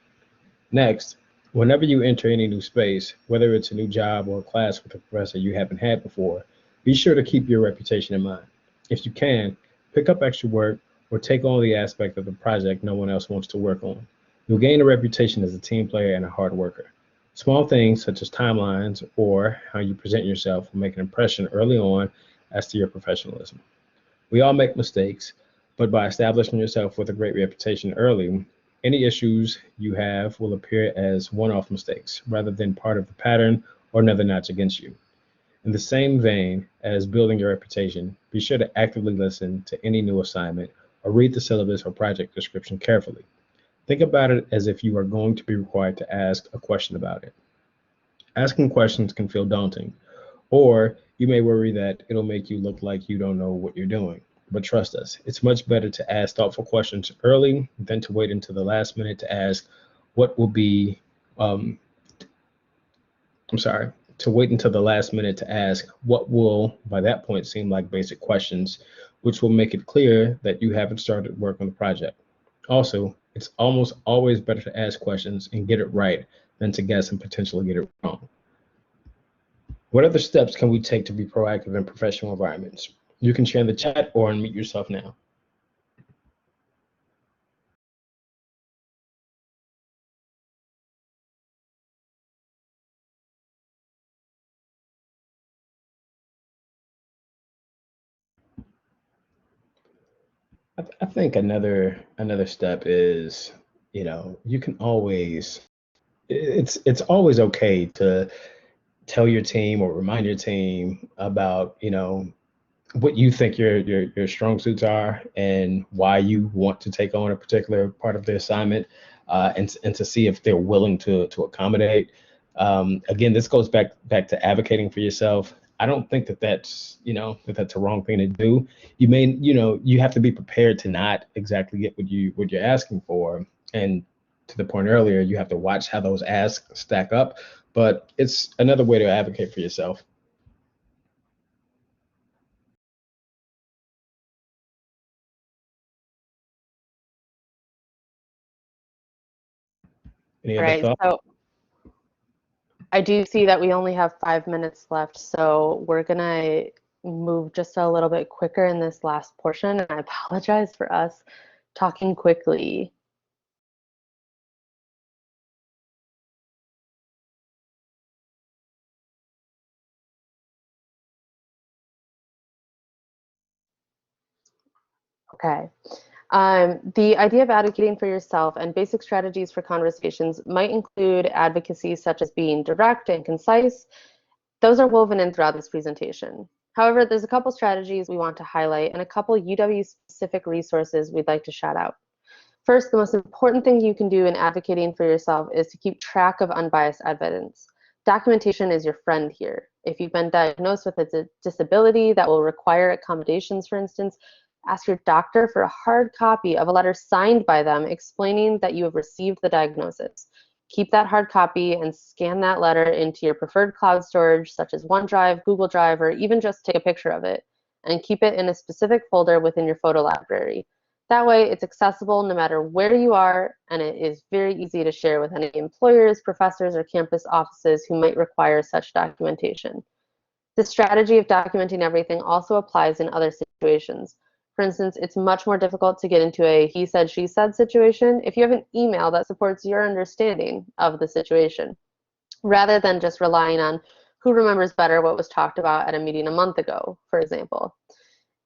Speaker 1: Next, whenever you enter any new space, whether it's a new job or a class with a professor you haven't had before, be sure to keep your reputation in mind. If you can, pick up extra work or take on the aspect of the project no one else wants to work on. You'll gain a reputation as a team player and a hard worker. Small things such as timelines or how you present yourself will make an impression early on as to your professionalism. We all make mistakes, but by establishing yourself with a great reputation early, any issues you have will appear as one-off mistakes rather than part of the pattern or another notch against you. In the same vein as building your reputation, be sure to actively listen to any new assignment or read the syllabus or project description carefully. Think about it as if you are going to be required to ask a question about it. Asking questions can feel daunting, or you may worry that it'll make you look like you don't know what you're doing. But trust us, it's much better to ask thoughtful questions early than to wait until the last minute to ask what will be, um, I'm sorry, to wait until the last minute to ask what will, by that point, seem like basic questions, which will make it clear that you haven't started work on the project. Also, it's almost always better to ask questions and get it right than to guess and potentially get it wrong. What other steps can we take to be proactive in professional environments? You can share in the chat or unmute yourself now. I think another step is, you can always it's always okay to tell your team or remind your team about, what you think your strong suits are and why you want to take on a particular part of the assignment, and to see if they're willing to accommodate. Again, this goes back to advocating for yourself. I don't think that that's a wrong thing to do. You have to be prepared to not exactly get what you're asking for. And to the point earlier, you have to watch how those asks stack up. But it's another way to advocate for yourself. Any
Speaker 2: All
Speaker 1: other
Speaker 2: right,
Speaker 1: thoughts?
Speaker 2: so I do see that we only have 5 minutes left, so we're gonna move just a little bit quicker in this last portion. And I apologize for us talking quickly. Okay. The idea of advocating for yourself and basic strategies for conversations might include advocacy such as being direct and concise. Those are woven in throughout this presentation. However, there's a couple strategies we want to highlight and a couple UW-specific resources we'd like to shout out. First, the most important thing you can do in advocating for yourself is to keep track of unbiased evidence. Documentation is your friend here. If you've been diagnosed with a disability that will require accommodations, for instance, ask your doctor for a hard copy of a letter signed by them explaining that you have received the diagnosis. Keep that hard copy and scan that letter into your preferred cloud storage, such as OneDrive, Google Drive, or even just take a picture of it, and keep it in a specific folder within your photo library. That way, it's accessible no matter where you are, and it is very easy to share with any employers, professors, or campus offices who might require such documentation. The strategy of documenting everything also applies in other situations. For instance, it's much more difficult to get into a he said, she said situation if you have an email that supports your understanding of the situation, rather than just relying on who remembers better what was talked about at a meeting a month ago, for example.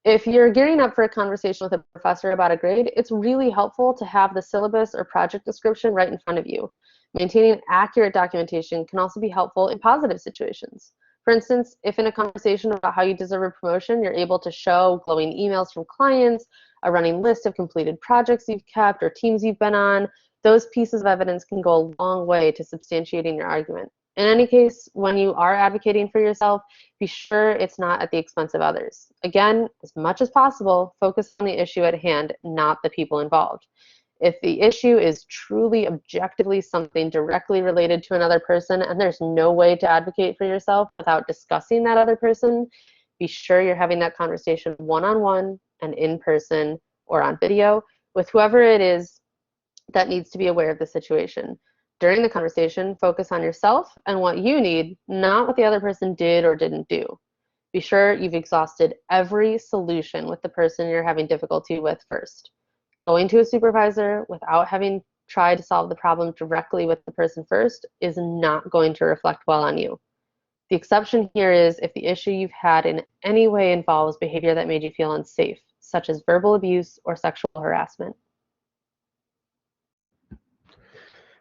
Speaker 2: If you're gearing up for a conversation with a professor about a grade, it's really helpful to have the syllabus or project description right in front of you. Maintaining accurate documentation can also be helpful in positive situations. For instance, if in a conversation about how you deserve a promotion, you're able to show glowing emails from clients, a running list of completed projects you've kept or teams you've been on, those pieces of evidence can go a long way to substantiating your argument. In any case, when you are advocating for yourself, be sure it's not at the expense of others. Again, as much as possible, focus on the issue at hand, not the people involved. If the issue is truly objectively something directly related to another person and there's no way to advocate for yourself without discussing that other person, be sure you're having that conversation one-on-one and in person or on video with whoever it is that needs to be aware of the situation. During the conversation, focus on yourself and what you need, not what the other person did or didn't do. Be sure you've exhausted every solution with the person you're having difficulty with first. Going to a supervisor without having tried to solve the problem directly with the person first is not going to reflect well on you. The exception here is if the issue you've had in any way involves behavior that made you feel unsafe, such as verbal abuse or sexual harassment.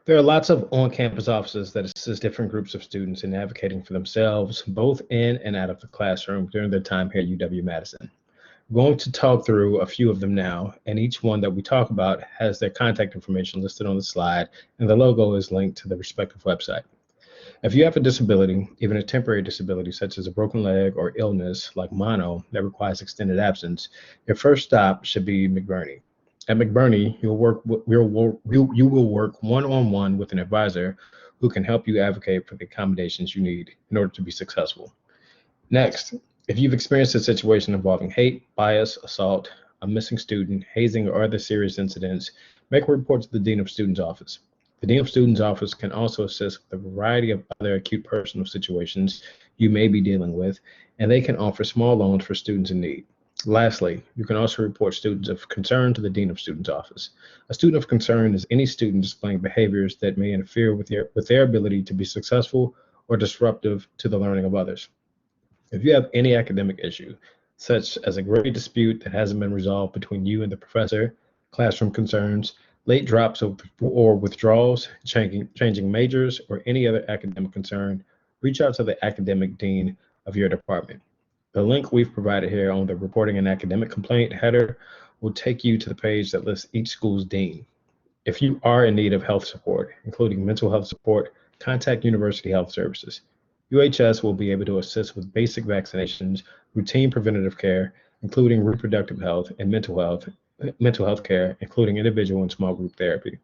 Speaker 1: There are lots of on-campus offices that assist different groups of students in advocating for themselves, both in and out of the classroom during their time here at UW-Madison. We're going to talk through a few of them now, and each one that we talk about has their contact information listed on the slide, and the logo is linked to the respective website. If you have a disability, even a temporary disability such as a broken leg or illness like mono that requires extended absence, your first stop should be McBurney. At McBurney, you will work one-on-one with an advisor who can help you advocate for the accommodations you need in order to be successful. Next, if you've experienced a situation involving hate, bias, assault, a missing student, hazing, or other serious incidents, make a report to the Dean of Students Office. The Dean of Students Office can also assist with a variety of other acute personal situations you may be dealing with, and they can offer small loans for students in need. Lastly, you can also report students of concern to the Dean of Students Office. A student of concern is any student displaying behaviors that may interfere with their ability to be successful or disruptive to the learning of others. If you have any academic issue, such as a grade dispute that hasn't been resolved between you and the professor, classroom concerns, late drops or withdrawals, changing majors, or any other academic concern, reach out to the academic dean of your department. The link we've provided here on the reporting an academic complaint header will take you to the page that lists each school's dean. If you are in need of health support, including mental health support, contact University Health Services. UHS will be able to assist with basic vaccinations, routine preventative care, including reproductive health and mental health care, including individual and small group therapy.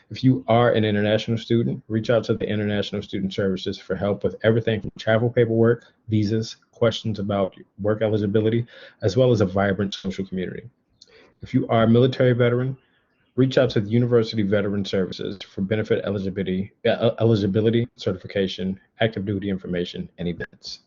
Speaker 1: If you are an international student, reach out to the International Student Services for help with everything from travel paperwork, visas, questions about work eligibility, as well as a vibrant social community. If you are a military veteran, reach out to the University Veteran Services for benefit eligibility, certification, active duty information, and events.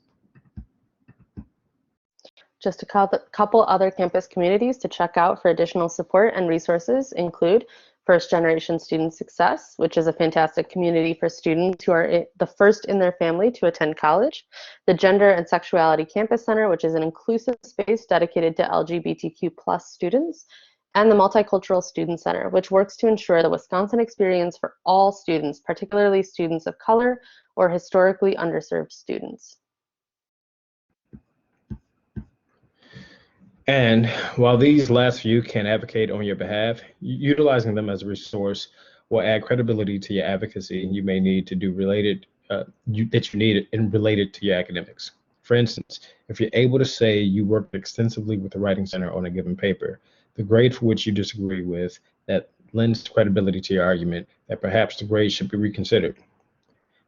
Speaker 2: Just a couple other campus communities to check out for additional support and resources include First Generation Student Success, which is a fantastic community for students who are the first in their family to attend college. The Gender and Sexuality Campus Center, which is an inclusive space dedicated to LGBTQ+ students. And the Multicultural Student Center, which works to ensure the Wisconsin experience for all students, particularly students of color or historically underserved students.
Speaker 1: And while these last few can advocate on your behalf, utilizing them as a resource will add credibility to your advocacy you may need to do related related to your academics. For instance, if you're able to say you worked extensively with the Writing Center on a given paper, the grade for which you disagree with, that lends credibility to your argument that perhaps the grade should be reconsidered.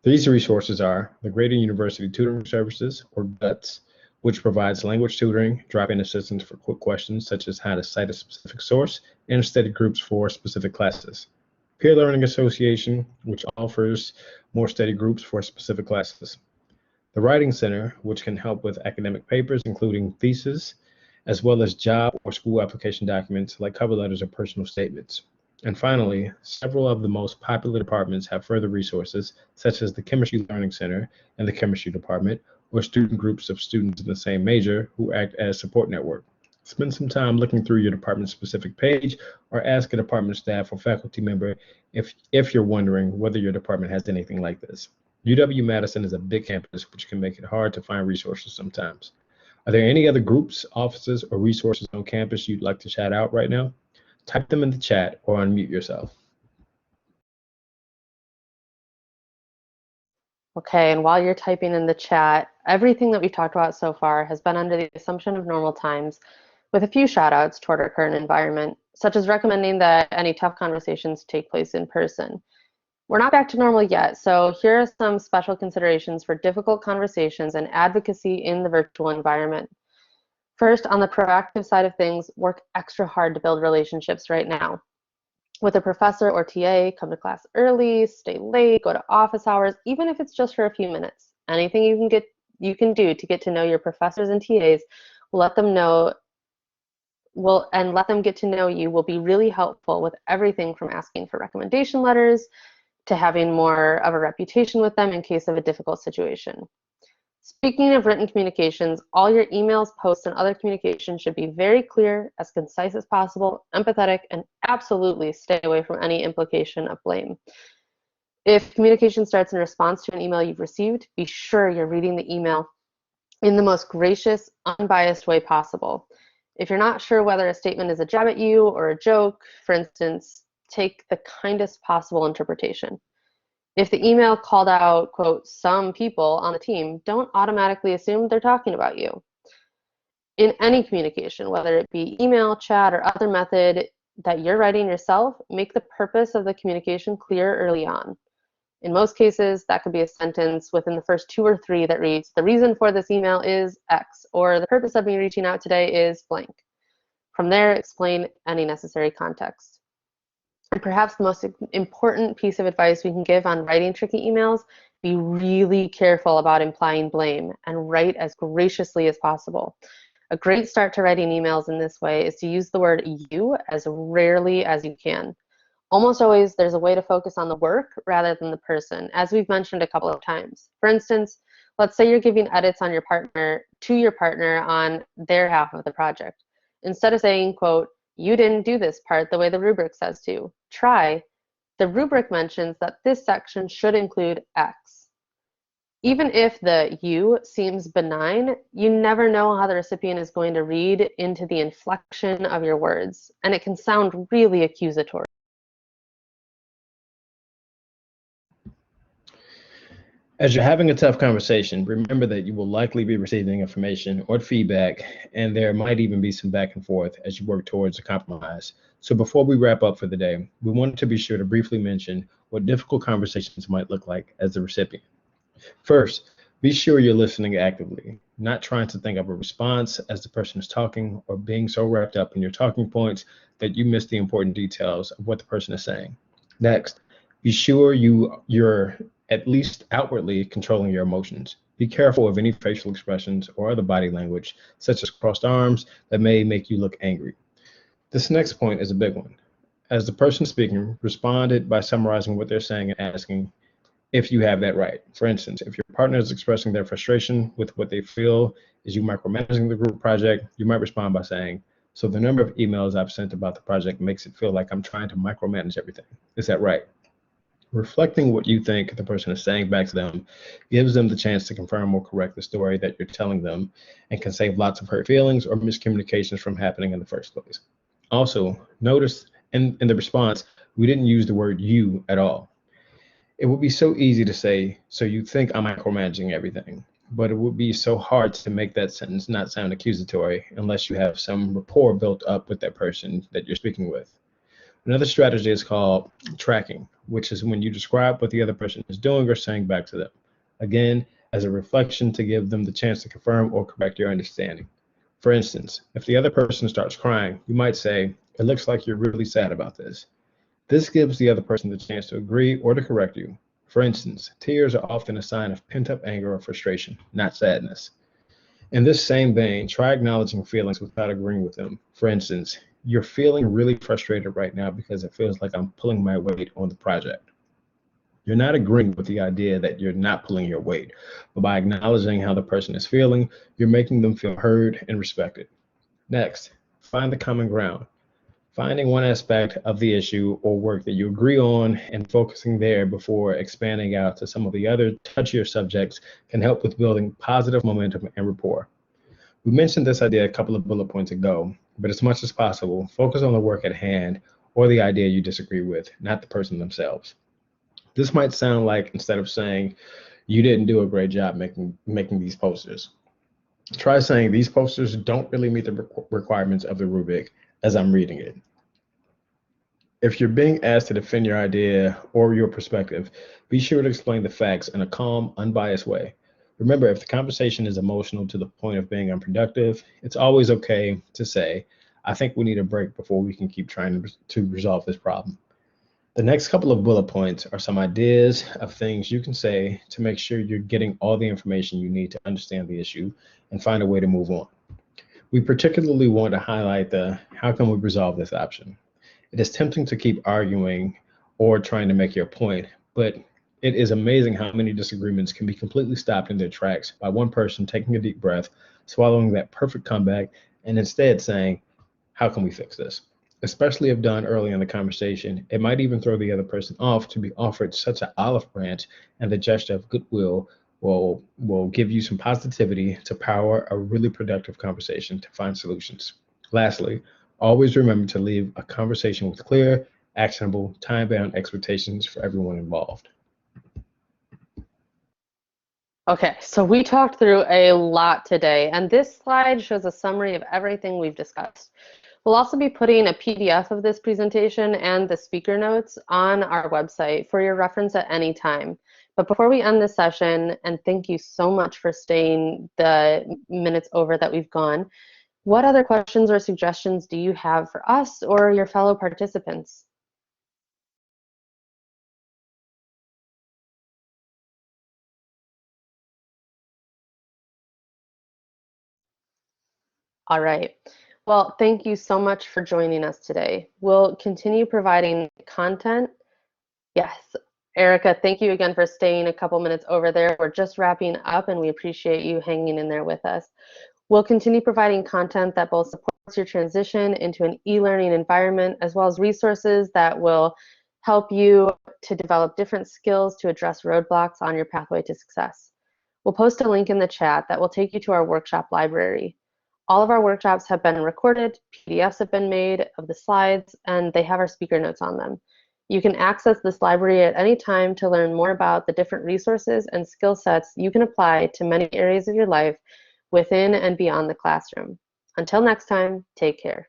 Speaker 1: These resources are the Greater University Tutoring Services, or GUTS, which provides language tutoring, drop-in assistance for quick questions such as how to cite a specific source, and study groups for specific classes. Peer Learning Association, which offers more study groups for specific classes. The Writing Center, which can help with academic papers, including theses, as well as job or school application documents like cover letters or personal statements. And finally, several of the most popular departments have further resources, such as the Chemistry Learning Center and the Chemistry Department, or student groups of students in the same major who act as support network. Spend some time looking through your department's specific page or ask a department staff or faculty member if you're wondering whether your department has anything like this. UW-Madison is a big campus, which can make it hard to find resources sometimes. Are there any other groups, offices, or resources on campus you'd like to shout out right now? Type them in the chat or unmute yourself.
Speaker 2: Okay, and while you're typing in the chat, everything that we've talked about so far has been under the assumption of normal times, with a few shout outs toward our current environment, such as recommending that any tough conversations take place in person. We're not back to normal yet, so here are some special considerations for difficult conversations and advocacy in the virtual environment. First, on the proactive side of things, work extra hard to build relationships right now. With a professor or TA, come to class early, stay late, go to office hours, even if it's just for a few minutes. Anything you can do to get to know your professors and TAs will let them get to know you will be really helpful with everything from asking for recommendation letters to having more of a reputation with them in case of a difficult situation. Speaking of written communications, all your emails, posts, and other communications should be very clear, as concise as possible, empathetic, and absolutely stay away from any implication of blame. If communication starts in response to an email you've received, be sure you're reading the email in the most gracious, unbiased way possible. If you're not sure whether a statement is a jab at you or a joke, for instance, take the kindest possible interpretation. If the email called out, quote, some people on the team, don't automatically assume they're talking about you. In any communication, whether it be email, chat, or other method that you're writing yourself, make the purpose of the communication clear early on. In most cases, that could be a sentence within the first 2 or 3 that reads, the reason for this email is X, or the purpose of me reaching out today is blank. From there, explain any necessary context. And perhaps the most important piece of advice we can give on writing tricky emails, be really careful about implying blame and write as graciously as possible. A great start to writing emails in this way is to use the word you as rarely as you can. Almost always there's a way to focus on the work rather than the person, as we've mentioned a couple of times. For instance, let's say you're giving edits on to your partner on their half of the project. Instead of saying, quote, you didn't do this part the way the rubric says to, try, the rubric mentions that this section should include X. Even if the you seems benign, you never know how the recipient is going to read into the inflection of your words, and it can sound really accusatory.
Speaker 1: As you're having a tough conversation, remember that you will likely be receiving information or feedback, and there might even be some back and forth as you work towards a compromise. So, before we wrap up for the day, we wanted to be sure to briefly mention what difficult conversations might look like as the recipient. First, be sure you're listening actively, not trying to think of a response as the person is talking or being so wrapped up in your talking points that you miss the important details of what the person is saying. Next, be sure you're at least outwardly controlling your emotions. Be careful of any facial expressions or other body language, such as crossed arms, that may make you look angry. This next point is a big one. As the person speaking, responded by summarizing what they're saying and asking if you have that right. For instance, if your partner is expressing their frustration with what they feel is you micromanaging the group project, you might respond by saying, "So the number of emails I've sent about the project makes it feel like I'm trying to micromanage everything. Is that right?" Reflecting what you think the person is saying back to them gives them the chance to confirm or correct the story that you're telling them and can save lots of hurt feelings or miscommunications from happening in the first place. Also, notice in the response, we didn't use the word you at all. It would be so easy to say, "So you think I'm micromanaging everything," but it would be so hard to make that sentence not sound accusatory unless you have some rapport built up with that person that you're speaking with. Another strategy is called tracking, which is when you describe what the other person is doing or saying back to them. Again, as a reflection to give them the chance to confirm or correct your understanding. For instance, if the other person starts crying, you might say, "It looks like you're really sad about this." This gives the other person the chance to agree or to correct you. For instance, tears are often a sign of pent-up anger or frustration, not sadness. In this same vein, try acknowledging feelings without agreeing with them. For instance, "You're feeling really frustrated right now because it feels like I'm pulling my weight on the project." You're not agreeing with the idea that you're not pulling your weight, but by acknowledging how the person is feeling, you're making them feel heard and respected. Next, find the common ground. Finding one aspect of the issue or work that you agree on and focusing there before expanding out to some of the other touchier subjects can help with building positive momentum and rapport. We mentioned this idea a couple of bullet points ago, but as much as possible, focus on the work at hand or the idea you disagree with, not the person themselves. This might sound like instead of saying, "You didn't do a great job making these posters," try saying, "These posters don't really meet the requirements of the rubric as I'm reading it." If you're being asked to defend your idea or your perspective, be sure to explain the facts in a calm, unbiased way. Remember, if the conversation is emotional to the point of being unproductive, it's always okay to say, "I think we need a break before we can keep trying to resolve this problem." The next couple of bullet points are some ideas of things you can say to make sure you're getting all the information you need to understand the issue and find a way to move on. We particularly want to highlight the "how can we resolve this" option. It is tempting to keep arguing or trying to make your point, but it is amazing how many disagreements can be completely stopped in their tracks by one person taking a deep breath, swallowing that perfect comeback, and instead saying, "How can we fix this?" Especially if done early in the conversation, it might even throw the other person off to be offered such an olive branch, and the gesture of goodwill will give you some positivity to power a really productive conversation to find solutions. Lastly, always remember to leave a conversation with clear, actionable, time-bound expectations for everyone involved.
Speaker 2: Okay, so we talked through a lot today, and this slide shows a summary of everything we've discussed. We'll also be putting a PDF of this presentation and the speaker notes on our website for your reference at any time. But before we end this session, and thank you so much for staying the minutes over that we've gone, what other questions or suggestions do you have for us or your fellow participants? All right. Well, thank you so much for joining us today. We'll continue providing content. Yes. Erica, thank you again for staying a couple minutes over there. We're just wrapping up and we appreciate you hanging in there with us. We'll continue providing content that both supports your transition into an e-learning environment, as well as resources that will help you to develop different skills to address roadblocks on your pathway to success. We'll post a link in the chat that will take you to our workshop library. All of our workshops have been recorded, PDFs have been made of the slides, and they have our speaker notes on them. You can access this library at any time to learn more about the different resources and skill sets you can apply to many areas of your life within and beyond the classroom. Until next time, take care.